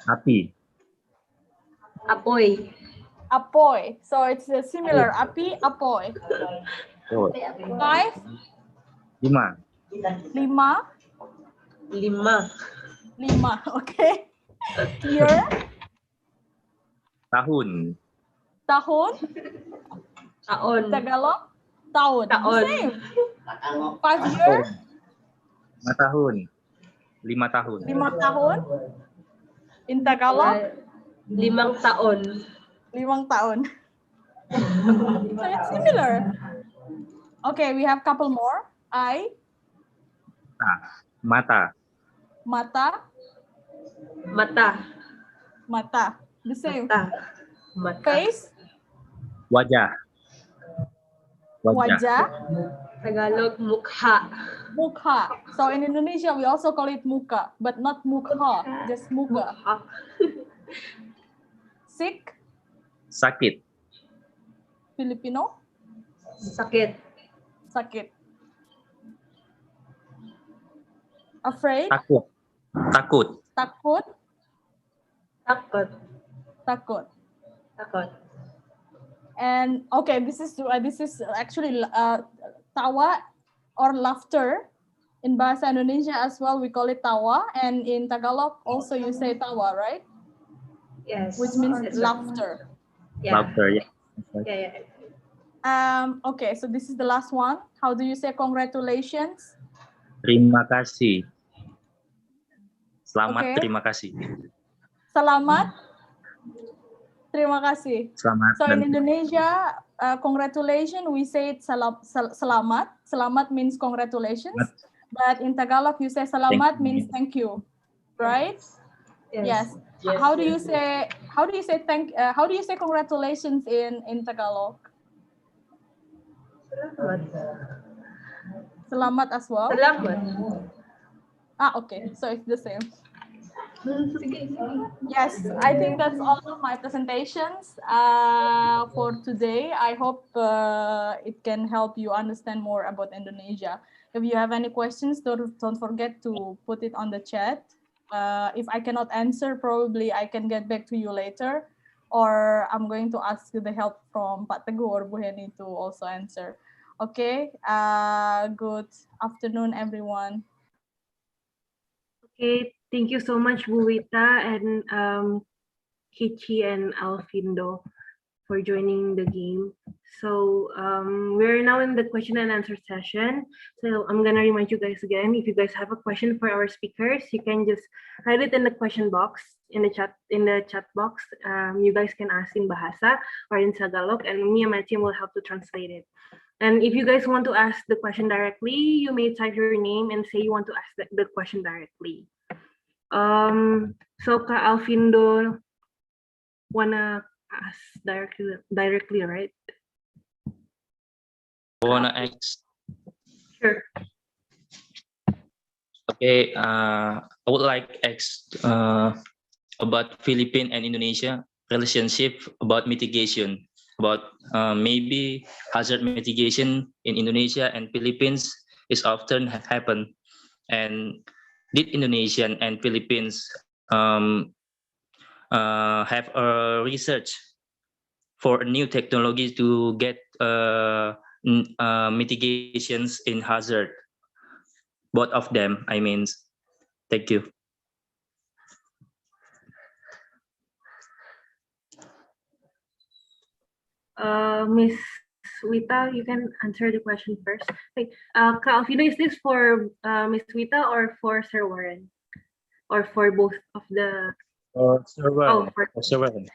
Api. Apoy. apoy. So it's similar. Api, apoy. Oh, 5, lima. lima, Lima. lima. Okay. Year, Tahun. tahun, Taon. Tagalog, tahun. The Taon. same. 5 year, 5 tahun. 5 tahun. 5 tahun. In Tagalog, 5 taon. 5 tahun. So it's similar. Okay, we have couple more. Eye, Mata. mata, Mata. mata. The same. Mata. Mata. Face, Wajah. wajah, Tagalog, mukha. mukha. So in Indonesia, we also call it muka, but not mukha, just muka. Mukha. Sick, Sakit. Filipino, Sakit. sakit. Afraid, Takut. Takut. takut, Takot. takut. Takot. And okay, this is actually tawa or laughter. In Bahasa Indonesia as well, we call it tawa, and in Tagalog also you say tawa, right? Yes. Which means That's laughter. Yeah. Laughter. Yeah. Yeah, yeah. Okay, so this is the last one. How do you say congratulations? Terima kasih. Selamat. Okay. Terima kasih. Selamat. Terima kasih. Selamat. So in Indonesia, congratulations, we say it selamat. Selamat means congratulations. But in Tagalog, you say selamat means thank you, right? Yes. How do you say congratulations in Tagalog? Selamat. Selamat as well. Selamat. Okay, so it's the same. Yes, I think that's all of my presentations for today. I hope it can help you understand more about Indonesia. If you have any questions, don't forget to put it on the chat. If I cannot answer, probably I can get back to you later, or I'm going to ask you the help from Pak Teguh or Bu Heni to also answer. Okay, good afternoon, everyone. Okay, thank you so much, Juwita and Kichi and Alfindo for joining the game. So we're now in the question and answer session. So I'm gonna remind you guys again, if you guys have a question for our speakers, you can just write it in the question box in the chat box. You guys can ask in Bahasa or in Tagalog, and me and my team will help to translate it. And if you guys want to ask the question directly, you may type your name and say you want to ask the question directly. So Kak Alfindo wanna ask directly, right? I wanna ask. Sure. Okay, I would like to ask about Philippine and Indonesia relationship, about mitigation, about maybe hazard mitigation in Indonesia and Philippines is often happen. And did Indonesian and Philippines have a research for new technology to get mitigations in hazard? Both of them, I mean. Thank you. Miss Wita, you can answer the question first. Like, Kak Alfido, is this for Miss Wita or for Sir Warren? Or for both of the... Sir Warren. Sir Warren.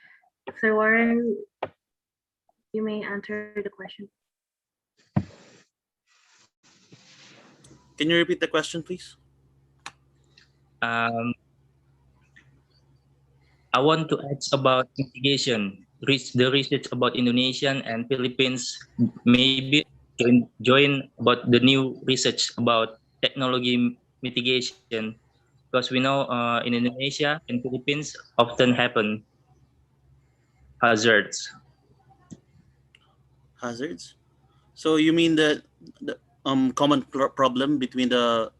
Sir Warren, you may answer the question. Can you repeat the question, please? I want to ask about mitigation. The research about Indonesian and Philippines maybe join about the new research about technology mitigation, because we know in Indonesia and Philippines often happen hazards. Hazards? So you mean the common problem between the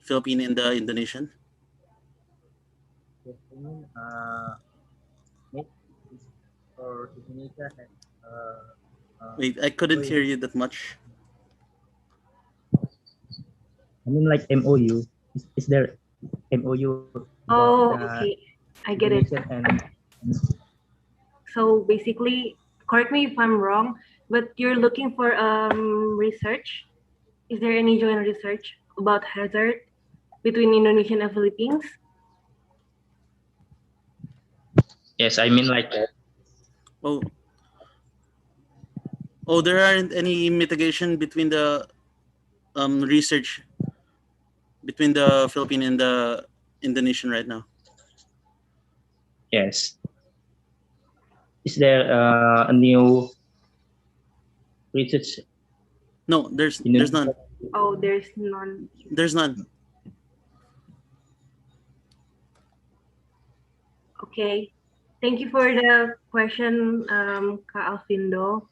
Philippine and the Indonesian? For Indonesia has, Wait, I couldn't hear you that much. I mean, like MOU. Is there MOU? Oh, okay. I get it. So basically, correct me if I'm wrong, but you're looking for research. Is there any joint research about hazard between Indonesia and Philippines? Yes, I mean like that. Oh, there aren't any mitigation between the research between the Philippine and the Indonesian right now. Yes. Is there a new research? No, there's none. Oh, there's none. There's none. Okay. Thank you for the question, Kak Alfindo.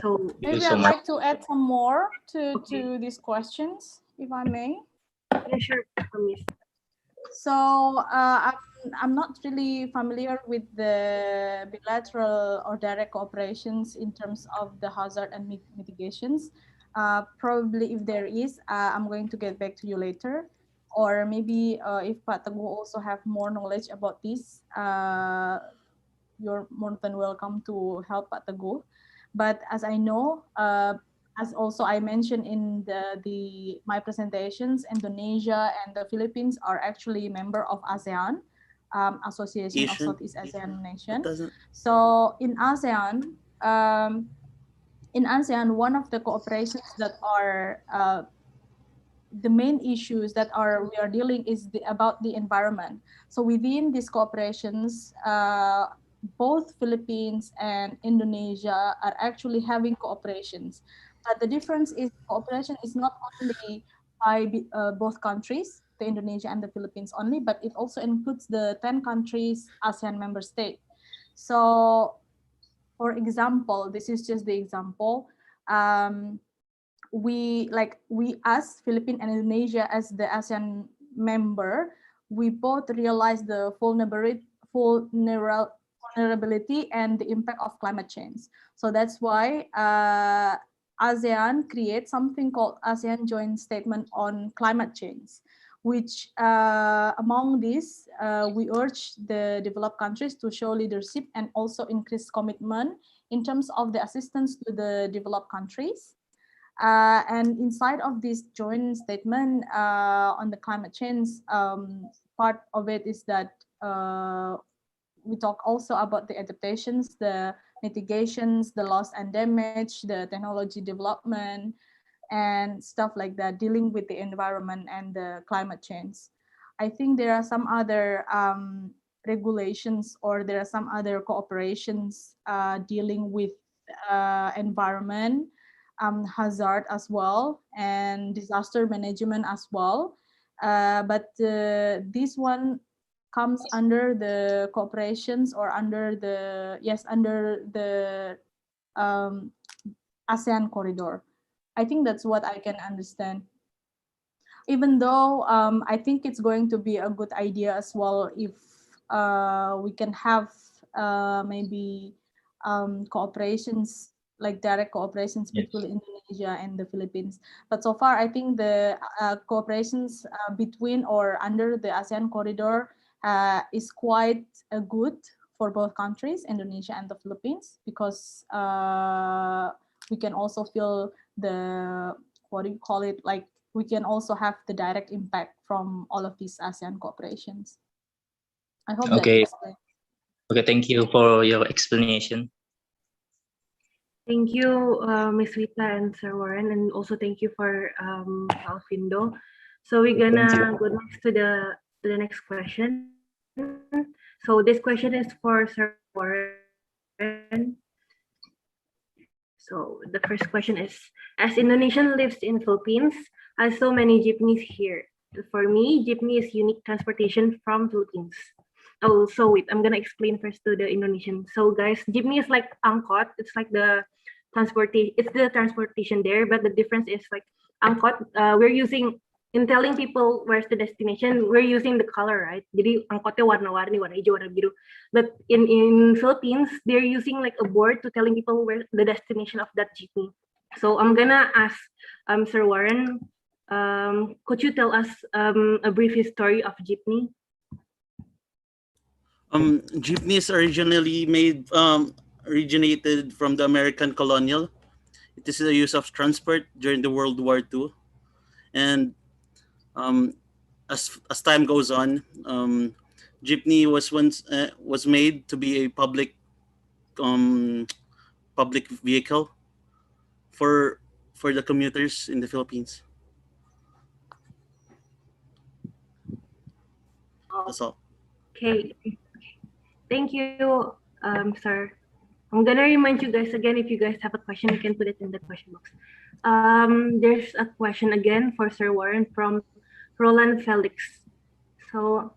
So maybe I'd like to add some more to these questions, if I may. Yeah, sure. So I'm not really familiar with the bilateral or direct cooperations in terms of the hazard and mitigations. Probably if there is, I'm going to get back to you later. Or maybe if Pak Teguh also have more knowledge about this, you're more than welcome to help Pak Teguh. But as I know, as also I mentioned in my presentations, Indonesia and the Philippines are actually member of ASEAN, Association of Southeast Asian Nations. So in ASEAN, one of the cooperations that are the main issues that we are dealing is about the environment. So within these cooperations, both Philippines and Indonesia are actually having cooperations. But the difference is cooperation is not only by both countries, the Indonesia and the Philippines only, but it also includes the 10 countries ASEAN member state. So, for example, this is just the example. We as Philippines and Indonesia as the ASEAN member, we both realize the vulnerability and the impact of climate change. So that's why ASEAN creates something called ASEAN Joint Statement on Climate Change, which among these, we urge the developed countries to show leadership and also increase commitment in terms of the assistance to the developed countries. And inside of this joint statement on the climate change, part of it is that we talk also about the adaptations, the mitigations, the loss and damage, the technology development, and stuff like that, dealing with the environment and the climate change. I think there are some other regulations, or there are some other cooperations dealing with environment, hazard as well, and disaster management as well. But this one comes under the cooperations, or under the ASEAN corridor. I think that's what I can understand. Even though I think it's going to be a good idea as well if we can have maybe cooperations, like direct cooperations between Indonesia and the Philippines. But so far, I think the cooperations between or under the ASEAN corridor is quite good for both countries, Indonesia and the Philippines, because we can also feel the, what do you call it, like we can also have the direct impact from all of these ASEAN cooperations. I hope that explains. Okay, thank you for your explanation. Thank you, Ms. Juwita and Sir Warren, and also thank you for Alfindo. So we're gonna go next to the next question. So this question is for Sir Warren. So the first question is, as Indonesian lives in Philippines, I saw many jeepneys here. For me, jeepney is unique transportation from Philippines. Oh, so wait, I'm gonna explain first to the Indonesian. So guys, jeepney is like angkot. It's like the transportation. It's the transportation there, but the difference is like angkot. We're using, in telling people where's the destination, we're using the color, right? Jadi angkotnya warna-warni, warna hijau, warna biru. But in Philippines, they're using like a board to telling people where the destination of that jeepney. So I'm gonna ask Sir Warren, could you tell us a brief history of jeepney? Jeepneys originally originated from the American colonial. It is the use of transport during the World War II, and as time goes on, jeepney was made to be a public vehicle for the commuters in the Philippines. That's all. Okay. Thank you, sir. I'm gonna remind you guys again, if you guys have a question, you can put it in the question box. There's a question again for Sir Warren from Roland Felix. So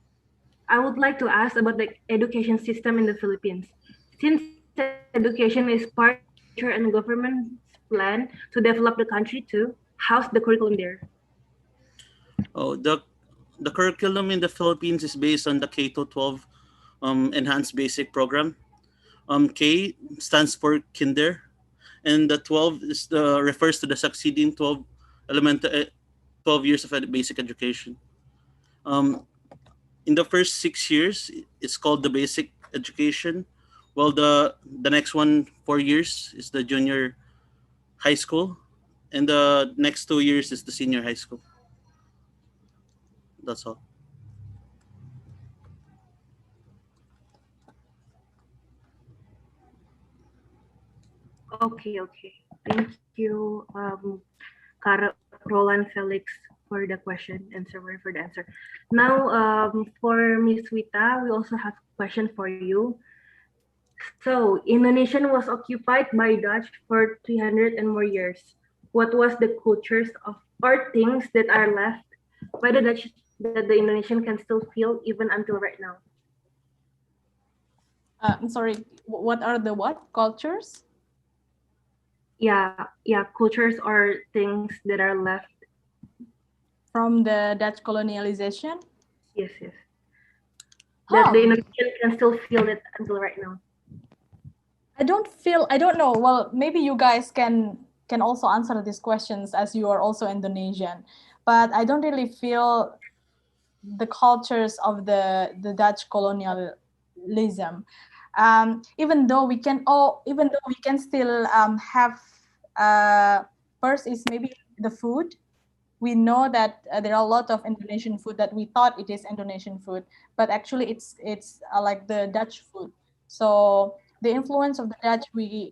I would like to ask about the education system in the Philippines. Since education is part of the and government's plan to develop the country too, how's the curriculum there? Oh, the curriculum in the Philippines is based on the K-12 enhanced basic program. K stands for kinder, and the 12 refers to the succeeding 12 years of basic education. In the first 6 years, it's called the basic education, while the next 4 years is the junior high school, and the next 2 years is the senior high school. That's all. Okay. Thank you, Roland Felix, for the question, and Sir Warren for the answer. Now, for Ms. Juwita, we also have a question for you. So, Indonesia was occupied by Dutch for 300 and more years. What was the cultures or things that are left by the Dutch that the Indonesian can still feel even until right now? I'm sorry, what are the what? Cultures? Yeah, cultures or things that are left. From the Dutch colonialization? Yes. That Huh. the Indonesian can still feel it until right now. I don't know. Well, maybe you guys can also answer these questions as you are also Indonesian. But I don't really feel the cultures of the Dutch colonialism. Even though we can still have first is maybe the food. We know that there are a lot of Indonesian food that we thought it is Indonesian food, but actually it's like the Dutch food. So the influence of the Dutch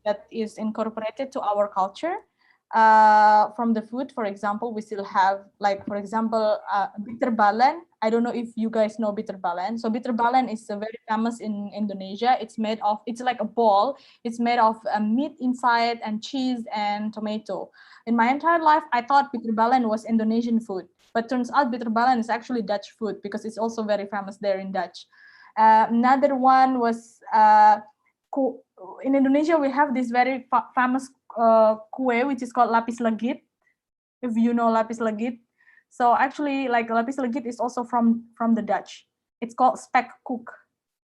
that is incorporated to our culture. From the food, for example, we still have, like, for example, bitterballen. I don't know if you guys know bitterballen. So bitterballen is very famous in Indonesia. It's like a ball. It's made of meat inside and cheese and tomato. In my entire life, I thought bitterballen was Indonesian food, but turns out bitterballen is actually Dutch food because it's also very famous there in Dutch. Another one was in Indonesia, we have this very famous kue, which is called lapis legit, if you know lapis legit. So actually, like, lapis legit is also from the Dutch. It's called spekkoek.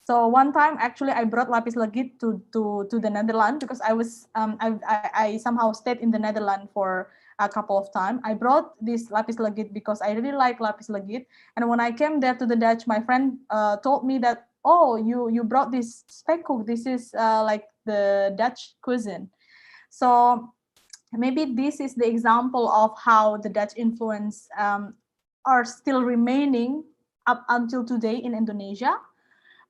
So one time, actually, I brought lapis legit to the Netherlands because I somehow stayed in the Netherlands for a couple of times. I brought this lapis legit because I really like lapis legit. And when I came there to the Dutch, my friend told me that, oh, you brought this spekkoek. This is like the Dutch cuisine. So maybe this is the example of how the Dutch influence are still remaining up until today in Indonesia.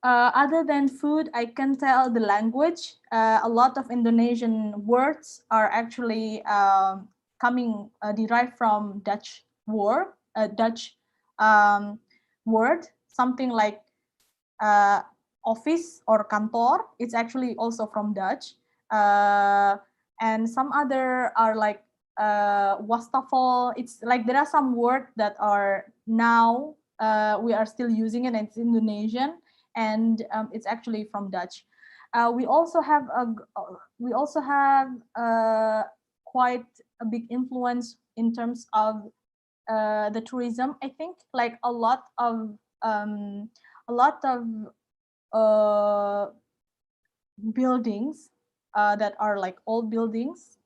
Other than food, I can tell the language. A lot of Indonesian words are actually derived from Dutch word, something like office or kantor. It's actually also from Dutch. And some other are like wastafel. It's like there are some words that are now we are still using it, and it's Indonesian, and it's actually from Dutch. We also have quite a big influence in terms of the tourism. I think like a lot of buildings that are like old buildings.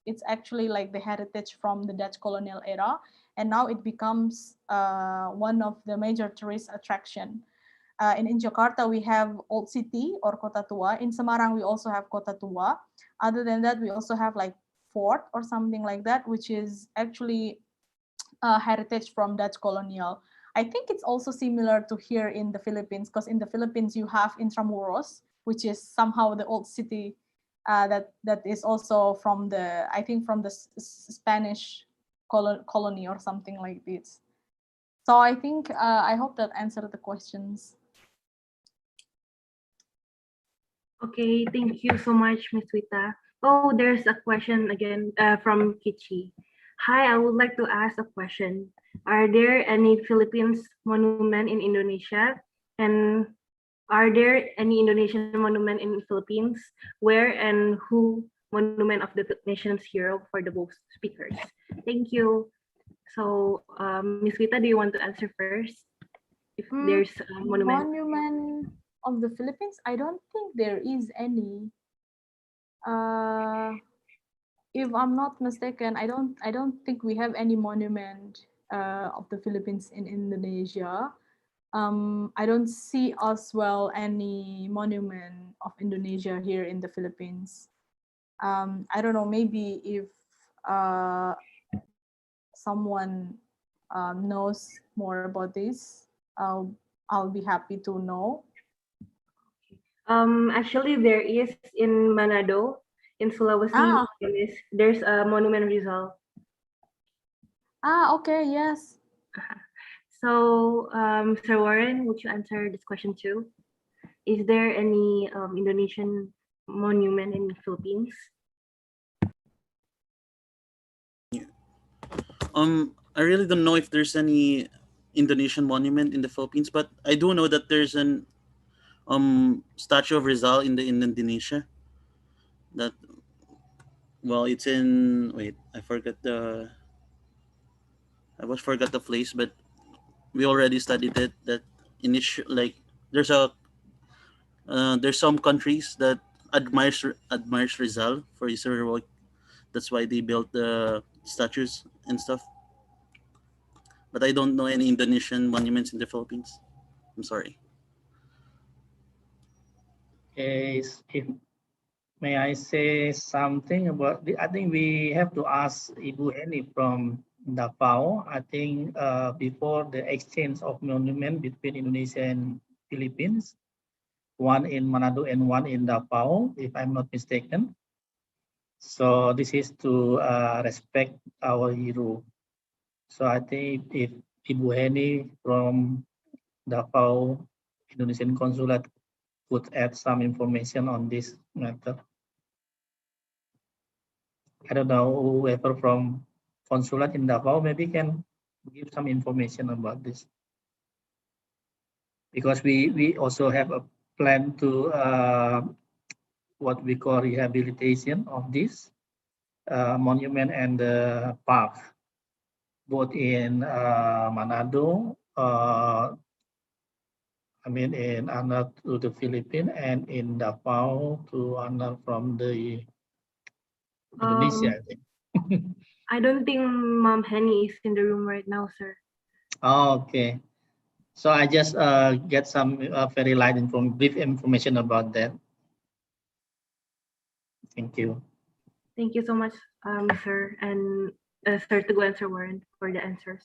It's actually like the heritage from the Dutch colonial era, and now it becomes one of the major tourist attraction. In Jakarta, we have Old City or Kota Tua. In Semarang, we also have Kota Tua. Other than that, we also have like fort or something like that, which is actually heritage from Dutch colonial. I think it's also similar to here in the Philippines, because in the Philippines you have Intramuros, which is somehow the old city that is also from the, I think, from the Spanish colony or something like this. So I think I hope that answered the questions. Okay, thank you so much, Ms. Juwita. Oh, there's a question again from Kichi. Hi, I would like to ask a question. Are there any Philippines monument in Indonesia? And are there any Indonesian monument in Philippines? Where and who monument of the nation's hero for the both speakers? Thank you. So, Ms. Juwita, do you want to answer first? If there's a monument of the Philippines, I don't think there is any. If I'm not mistaken, I don't think we have any monument of the Philippines in Indonesia. I don't see as well any monument of Indonesia here in the Philippines. I don't know, maybe if someone knows more about this, I'll be happy to know. Actually, there is in Manado, in Sulawesi. There's a monument Rizal. Okay, yes. So, Sir Warren, would you answer this question too? Is there any Indonesian monument in the Philippines? I really don't know if there's any Indonesian monument in the Philippines, but I do know that there's an statue of Rizal in Indonesia. That, well, it's in, wait, forgot the place, but we already studied it. That like there's there's some countries that admires Rizal for his heroic. That's why they built the statues and stuff. But I don't know any Indonesian monuments in the Philippines. I'm sorry. If may I say something about I think we have to ask Ibu Heni from Davao. I think before the exchange of monument between Indonesia and Philippines, one in Manado and one in Davao, if I'm not mistaken. So this is to respect our hero. So I think if Ibu Heni from Davao Indonesian Consulate could add some information on this matter. I don't know, whoever from consulate in Davao maybe can give some information about this. Because we also have a plan to what we call rehabilitation of this monument and park, both in Manado, I mean in honor to the Philippines, and in Davao to honor from the Indonesia, I think. I don't think Mom Henny is in the room right now, sir. Oh, okay. So I just get some very light brief information about that. Thank you. Thank you so much, sir, and Sir Tugu and Sir Warren for the answers.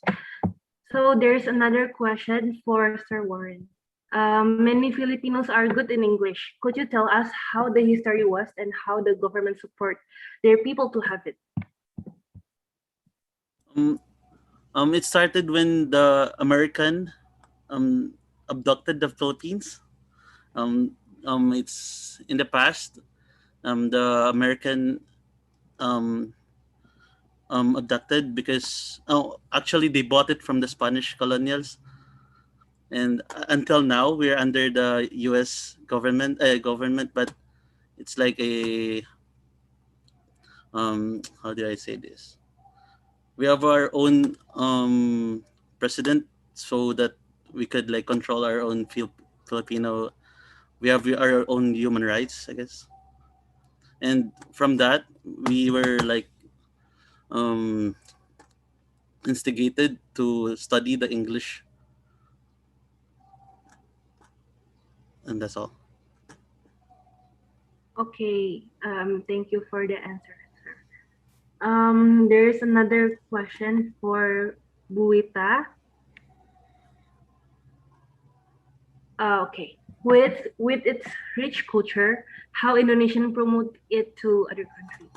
So there's another question for Sir Warren. Many Filipinos are good in English. Could you tell us how the history was and how the government support their people to have it? It started when the American abducted the Philippines. It's in the past. The American abducted because actually they bought it from the Spanish colonials, and until now we're under the U.S. government, but it's like a how do I say this? We have our own president, so that we could like control our own Filipino. We have our own human rights, I guess. And from that, we were like instigated to study the English, and that's all. Okay, thank you for the answer, sir. There's another question for Juwita. Okay, with its rich culture, how Indonesian promote it to other countries?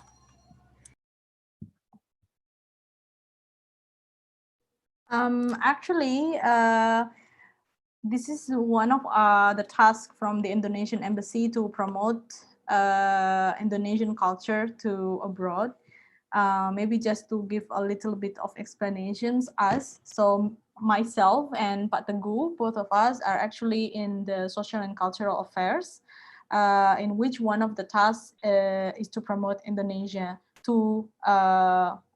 Actually, this is one of the tasks from the Indonesian embassy to promote Indonesian culture to abroad. Maybe just to give a little bit of explanations, so myself and Pak Teguh, both of us are actually in the social and cultural affairs, in which one of the tasks is to promote Indonesia to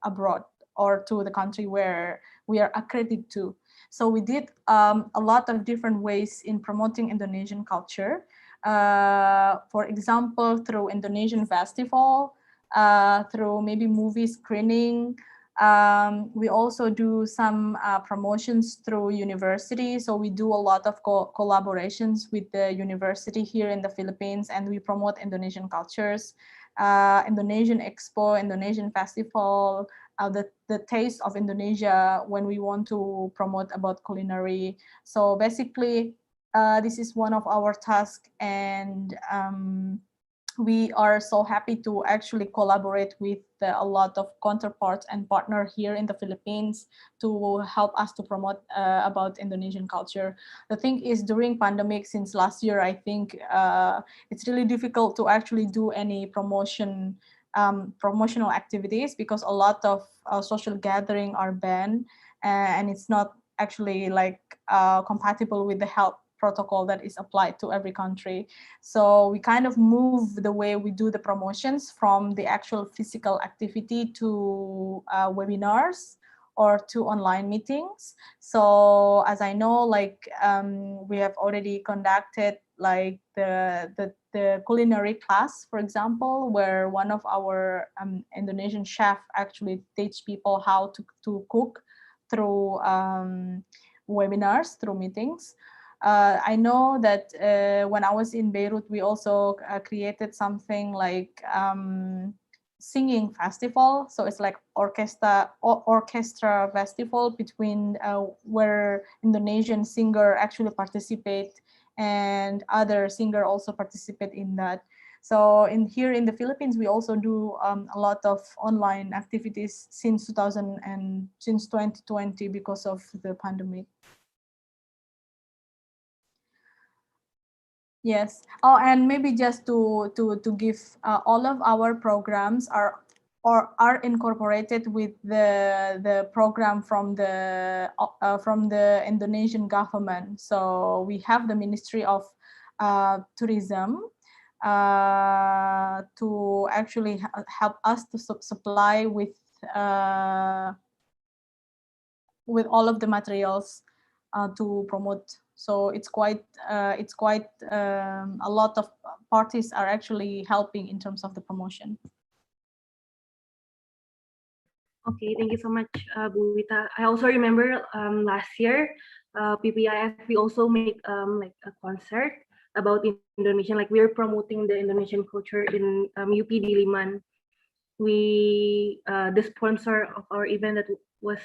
abroad or to the country where we are accredited to. So we did a lot of different ways in promoting Indonesian culture. For example, through Indonesian festival, through maybe movie screening. We also do some promotions through university. So we do a lot of collaborations with the university here in the Philippines, and we promote Indonesian cultures, Indonesian Expo, Indonesian Festival, the taste of Indonesia when we want to promote about culinary. So basically, this is one of our tasks, and we are so happy to actually collaborate with a lot of counterparts and partners here in the Philippines to help us to promote about Indonesian culture. The thing is, during pandemic since last year, I think it's really difficult to actually do any promotional activities because a lot of social gathering are banned, and it's not actually like compatible with the health protocol that is applied to every country. So we kind of move the way we do the promotions from the actual physical activity to webinars or to online meetings. So as I know, like we have already conducted like the culinary class, for example, where one of our Indonesian chef actually teach people how to cook through webinars, through meetings. I know that when I was in Beirut, we also created something like singing festival. So it's like orchestra festival between where Indonesian singer actually participate and other singer also participate in that. So here in the Philippines, we also do a lot of online activities since 2020 because of the pandemic. Yes. Oh, and maybe just to give all of our programs are incorporated with the program from the Indonesian government. So we have the Ministry of Tourism to actually help us to supply with all of the materials to promote. So it's quite a lot of parties are actually helping in terms of the promotion. Okay, thank you so much, Juwita. I also remember last year, PPIF, we also make like a concert about Indonesian, like we're promoting the Indonesian culture in UP Diliman. The sponsor of our event that was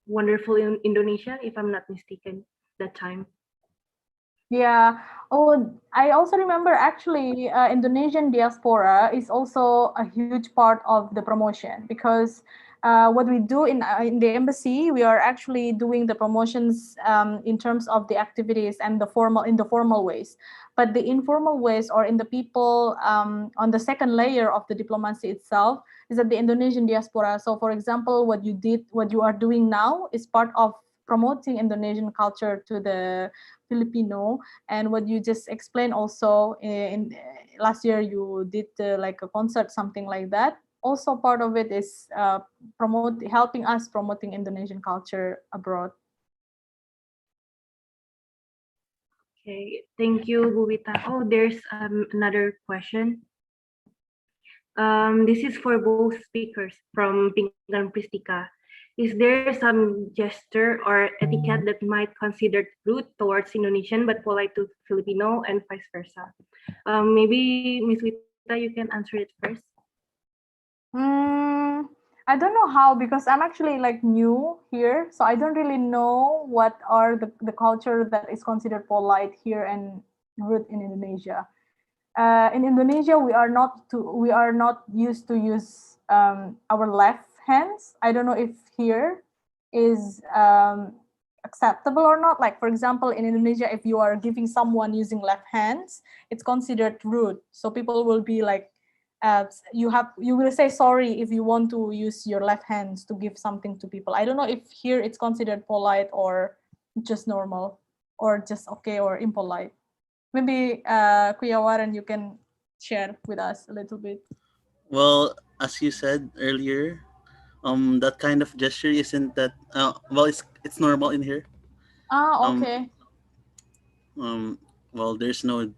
wonderful in Indonesia, if I'm not mistaken, that time. Yeah. Oh, I also remember actually Indonesian diaspora is also a huge part of the promotion because what we do in the embassy, we are actually doing the promotions in terms of the activities and the formal ways. But the informal ways or in the people on the second layer of the diplomacy itself is that the Indonesian diaspora. So for example, what you are doing now is part of promoting Indonesian culture to the Filipino, and what you just explained also in last year you did like a concert, something like that. Also part of it is helping us promoting Indonesian culture abroad. Okay, thank you, Juwita. Oh, there's another question. This is for both speakers from Pinggan Pristika. Is there some gesture or etiquette that might considered rude towards Indonesian but polite to Filipino and vice versa? Maybe Ms. Wita, you can answer it first. I don't know how, because I'm actually like new here, so I don't really know what are the culture that is considered polite here and rude in Indonesia. In Indonesia, we are not used to use our left hands. I don't know if here is acceptable or not. Like for example, in Indonesia, if you are giving someone using left hands, it's considered rude. So people will be like, you will say sorry if you want to use your left hands to give something to people. I don't know if here it's considered polite or just normal or just okay or impolite. Maybe Kuya Warren, you can share with us a little bit. Well, as you said earlier, that kind of gesture isn't that well, it's normal in here. Okay. Well, there's no,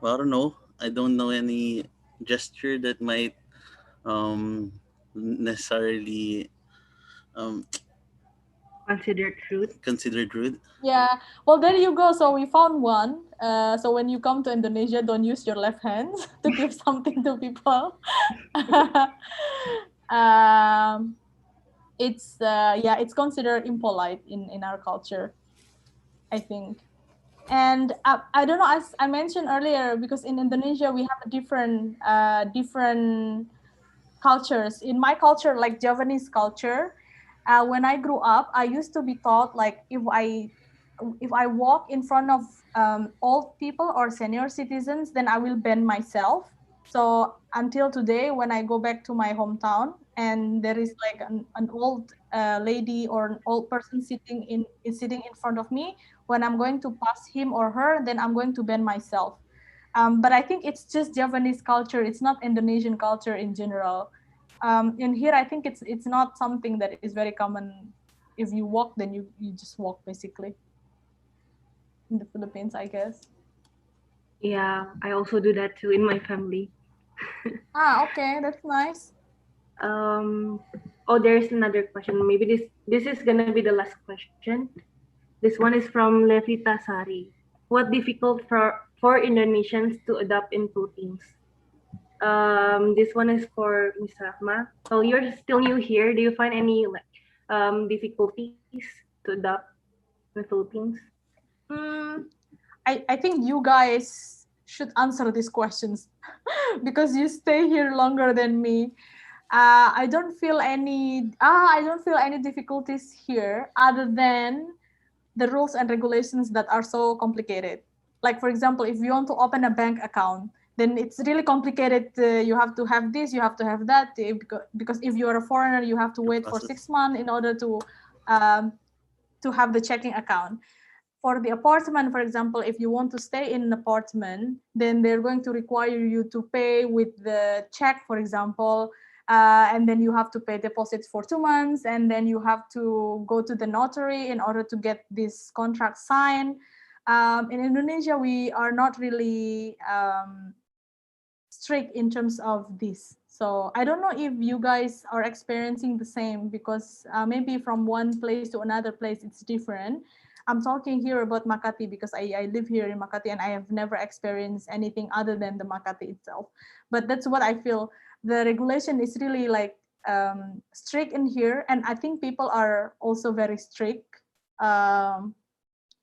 well, I don't know. I don't know any gesture that might necessarily considered rude. Yeah, well, there you go. So we found one. So when you come to Indonesia, don't use your left hands to give something to people. It's considered impolite in our culture, I think. And I don't know, as I mentioned earlier, because in Indonesia we have a different cultures. In my culture, like Javanese culture, when I grew up, I used to be taught like if I walk in front of old people or senior citizens, then I will bend myself. So until today, when I go back to my hometown and there is like an old lady or an old person sitting in front of me, when I'm going to pass him or her, then I'm going to bend myself. But I think it's just Javanese culture. It's not Indonesian culture in general. In here, I think it's not something that is very common. If you walk, then you just walk basically. In the Philippines, I guess. Yeah, I also do that too in my family. Okay, that's nice. Oh, there's another question. Maybe this is gonna be the last question. This one is from Levita Sari. What difficult for Indonesians to adopt in Philippines? This one is for Ms. Rahma. So you're still new here. Do you find any difficulties to adopt in the Philippines? I think you guys should answer these questions because you stay here longer than me. I don't feel any difficulties here other than the rules and regulations that are so complicated. Like, for example, if you want to open a bank account, then it's really complicated. You have to have this, you have to have that, because if you are a foreigner, you have to wait for 6 months in order to have the checking account. For the apartment, for example, if you want to stay in an apartment, then they're going to require you to pay with the check, for example, and then you have to pay deposits for 2 months, and then you have to go to the notary in order to get this contract signed. In Indonesia, we are not really strict in terms of this. So I don't know if you guys are experiencing the same, because maybe from one place to another place, it's different. I'm talking here about Makati because I live here in Makati and I have never experienced anything other than the Makati itself. But that's what I feel. The regulation is really like strict in here, and I think people are also very strict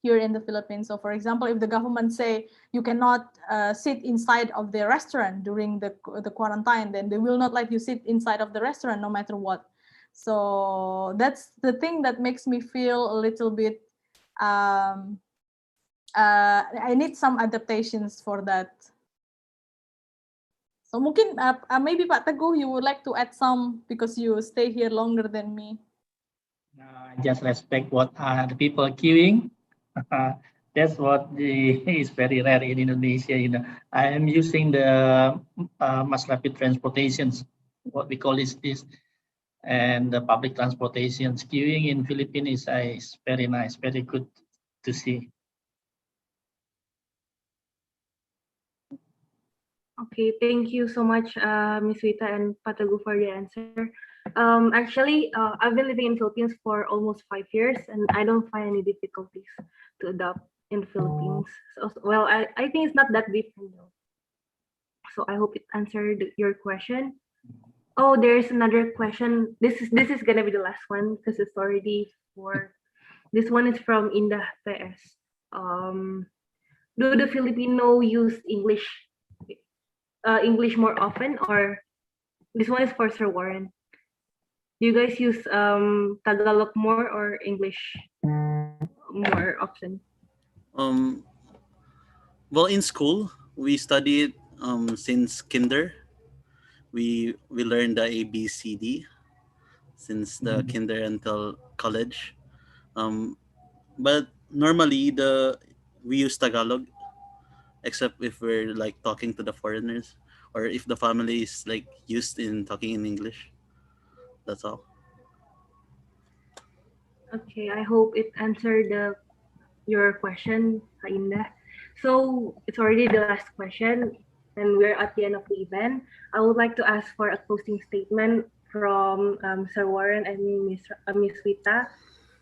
here in the Philippines. So for example, if the government say you cannot sit inside of the restaurant during the quarantine, then they will not let you sit inside of the restaurant no matter what. So that's the thing that makes me feel a little bit I need some adaptations for that. So mungkin maybe Pak Teguh, you would like to add some because you stay here longer than me. Just respect what the people are queuing. That's what is very rare in Indonesia. I am using the mass rapid transportations, what we call this, and the public transportations. Queuing in Philippines is very nice, very good to see. Okay, thank you so much, Ms. Juwita and Patagu, for the answer. Actually, I've been living in Philippines for almost 5 years, and I don't find any difficulties to adopt in the Philippines. So, well, I think it's not that different though. So I hope it answered your question. Oh, there's another question. This is gonna be the last one because it's already 4. This one is from Indah PS. Do the Filipino use English more often, or this one is for Sir Warren? Do you guys use Tagalog more or English more often? Well, in school we studied since kinder. We learned the ABCD since the kinder until college. But normally we use Tagalog, except if we're like talking to the foreigners or if the family is like used in talking in English. That's all. Okay, I hope it answered your question, Indah. So it's already the last question, and we're at the end of the event. I would like to ask for a closing statement from Sir Warren and Miss Juwita.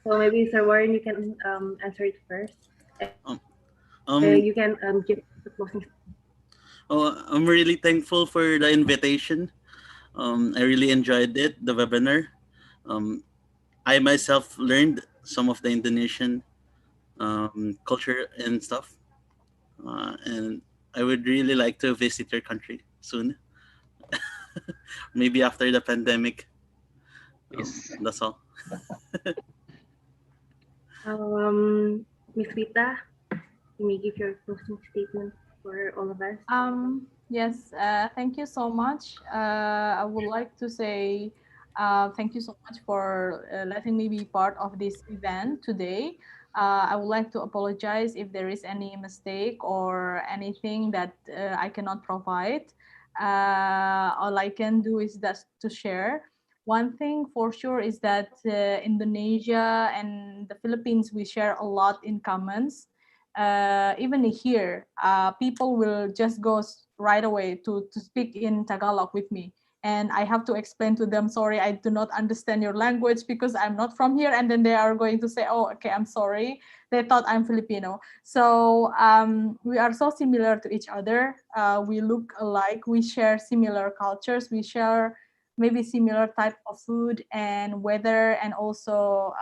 So maybe Sir Warren, you can answer it first. You can give the closing statement. Oh, I'm really thankful for the invitation. I really enjoyed it, the webinar. I myself learned some of the Indonesian culture and stuff. And I would really like to visit your country soon. Maybe after the pandemic. Yes. That's all. Miss Juwita, you may give your closing statement for all of us. Yes, thank you so much. I would like to say Thank you so much for letting me be part of this event today. I would like to apologize if there is any mistake or anything that I cannot provide. All I can do is just to share. One thing for sure is that Indonesia and the Philippines, we share a lot in commons. Even here, people will just go right away to speak in Tagalog with me. And I have to explain to them, sorry, I do not understand your language because I'm not from here. And then they are going to say, oh, okay, I'm sorry. They thought I'm Filipino. So we are so similar to each other. We look alike. We share similar cultures. We share maybe similar type of food and weather and also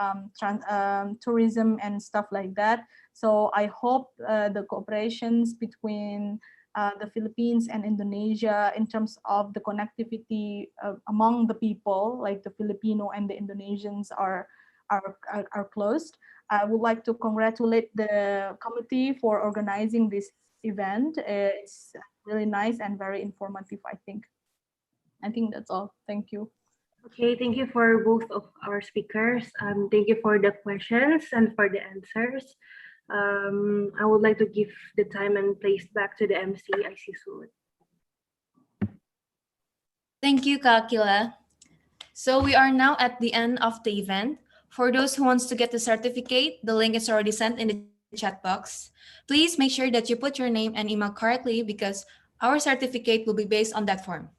tourism and stuff like that. So I hope the cooperations between the Philippines and Indonesia in terms of the connectivity among the people, like the Filipino and the Indonesians are close. I would like to congratulate the committee for organizing this event. It's really nice and very informative, I think. I think that's all. Thank you. Okay, thank you for both of our speakers. Thank you for the questions and for the answers. I would like to give the time and place back to the MC, Suud. Thank you, Akila. So we are now at the end of the event. For those who wants to get the certificate, the link is already sent in the chat box. Please make sure that you put your name and email correctly because our certificate will be based on that form.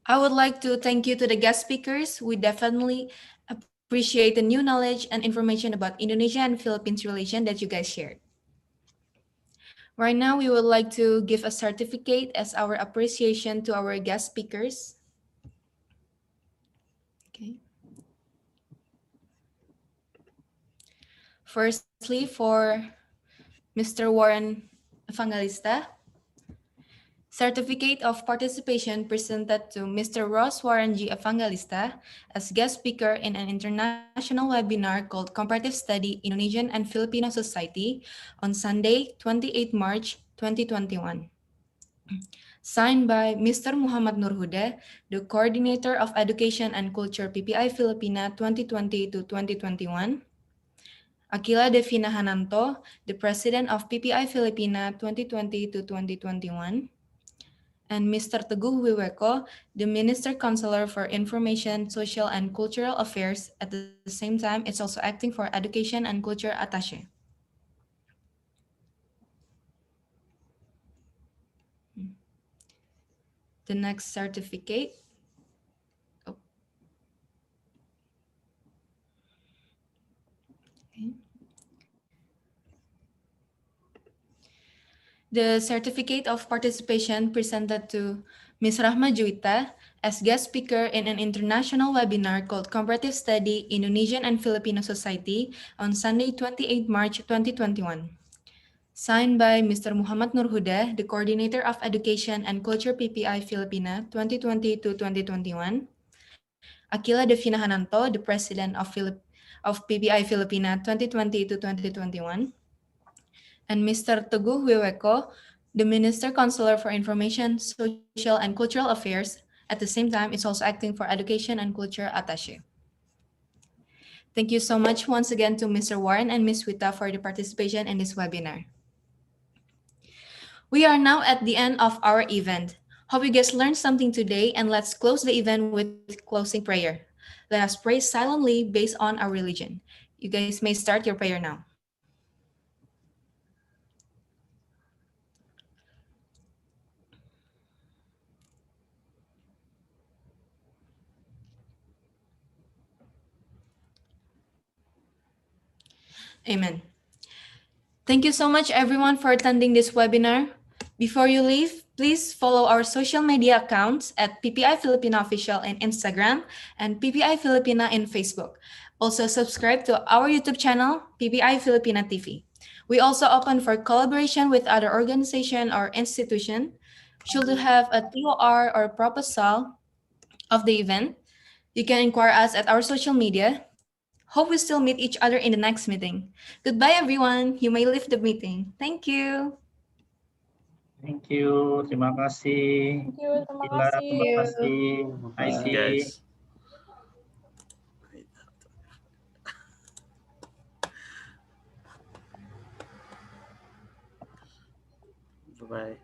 I would like to thank you to the guest speakers. We definitely appreciate the new knowledge and information about Indonesia and Philippines relation that you guys shared. Right now, we would like to give a certificate as our appreciation to our guest speakers. Okay. Firstly, for Mr. Warren Evangelista, certificate of participation presented to Mr. Ross Warren G. Evangelista as guest speaker in an international webinar called Comparative Study, Indonesian and Filipino Society on Sunday, 28 March 2021. Signed by Mr. Muhammad Nurhuda, the Coordinator of Education and Culture PPI Filipina 2020 to 2021. Akila Devina Hananto, the President of PPI Filipina 2020 to 2021. And Mr. Teguh Wiweko, the Minister Counselor for Information, Social and Cultural Affairs. At the same time, it's also acting for Education and Culture Attaché. The next certificate. Oh. Okay. The certificate of participation presented to Ms. Rahma Juwita as guest speaker in an international webinar called Comparative Study, Indonesian and Filipino Society on Sunday, 28 March 2021. Signed by Mr. Muhammad Nurhuda, the Coordinator of Education and Culture PPI Filipina 2020 to 2021. Akila Devina Hananto, the President of PPI Filipina 2020 to 2021. And Mr. Teguh Wiweko, the Minister Counselor for Information, Social and Cultural Affairs. At the same time, it's also acting for Education and Culture Attaché. Thank you so much once again to Mr. Warren and Ms. Juwita for the participation in this webinar. We are now at the end of our event. Hope you guys learned something today, and let's close the event with closing prayer. Let us pray silently based on our religion. You guys may start your prayer now. Amen. Thank you so much, everyone, for attending this webinar. Before you leave, please follow our social media accounts at PPI Filipina Official in Instagram and PPI Filipina in Facebook. Also, subscribe to our YouTube channel, PPI Filipina TV. We also open for collaboration with other organization or institution. Should you have a TOR or proposal of the event, you can inquire us at our social media. Hope we still meet each other in the next meeting. Goodbye, everyone. You may leave the meeting. Thank you. Thank you. Terima kasih. Thank you. Terima Akila, terima kasih. kasih. Thank you, Aisyah. guys. Bye.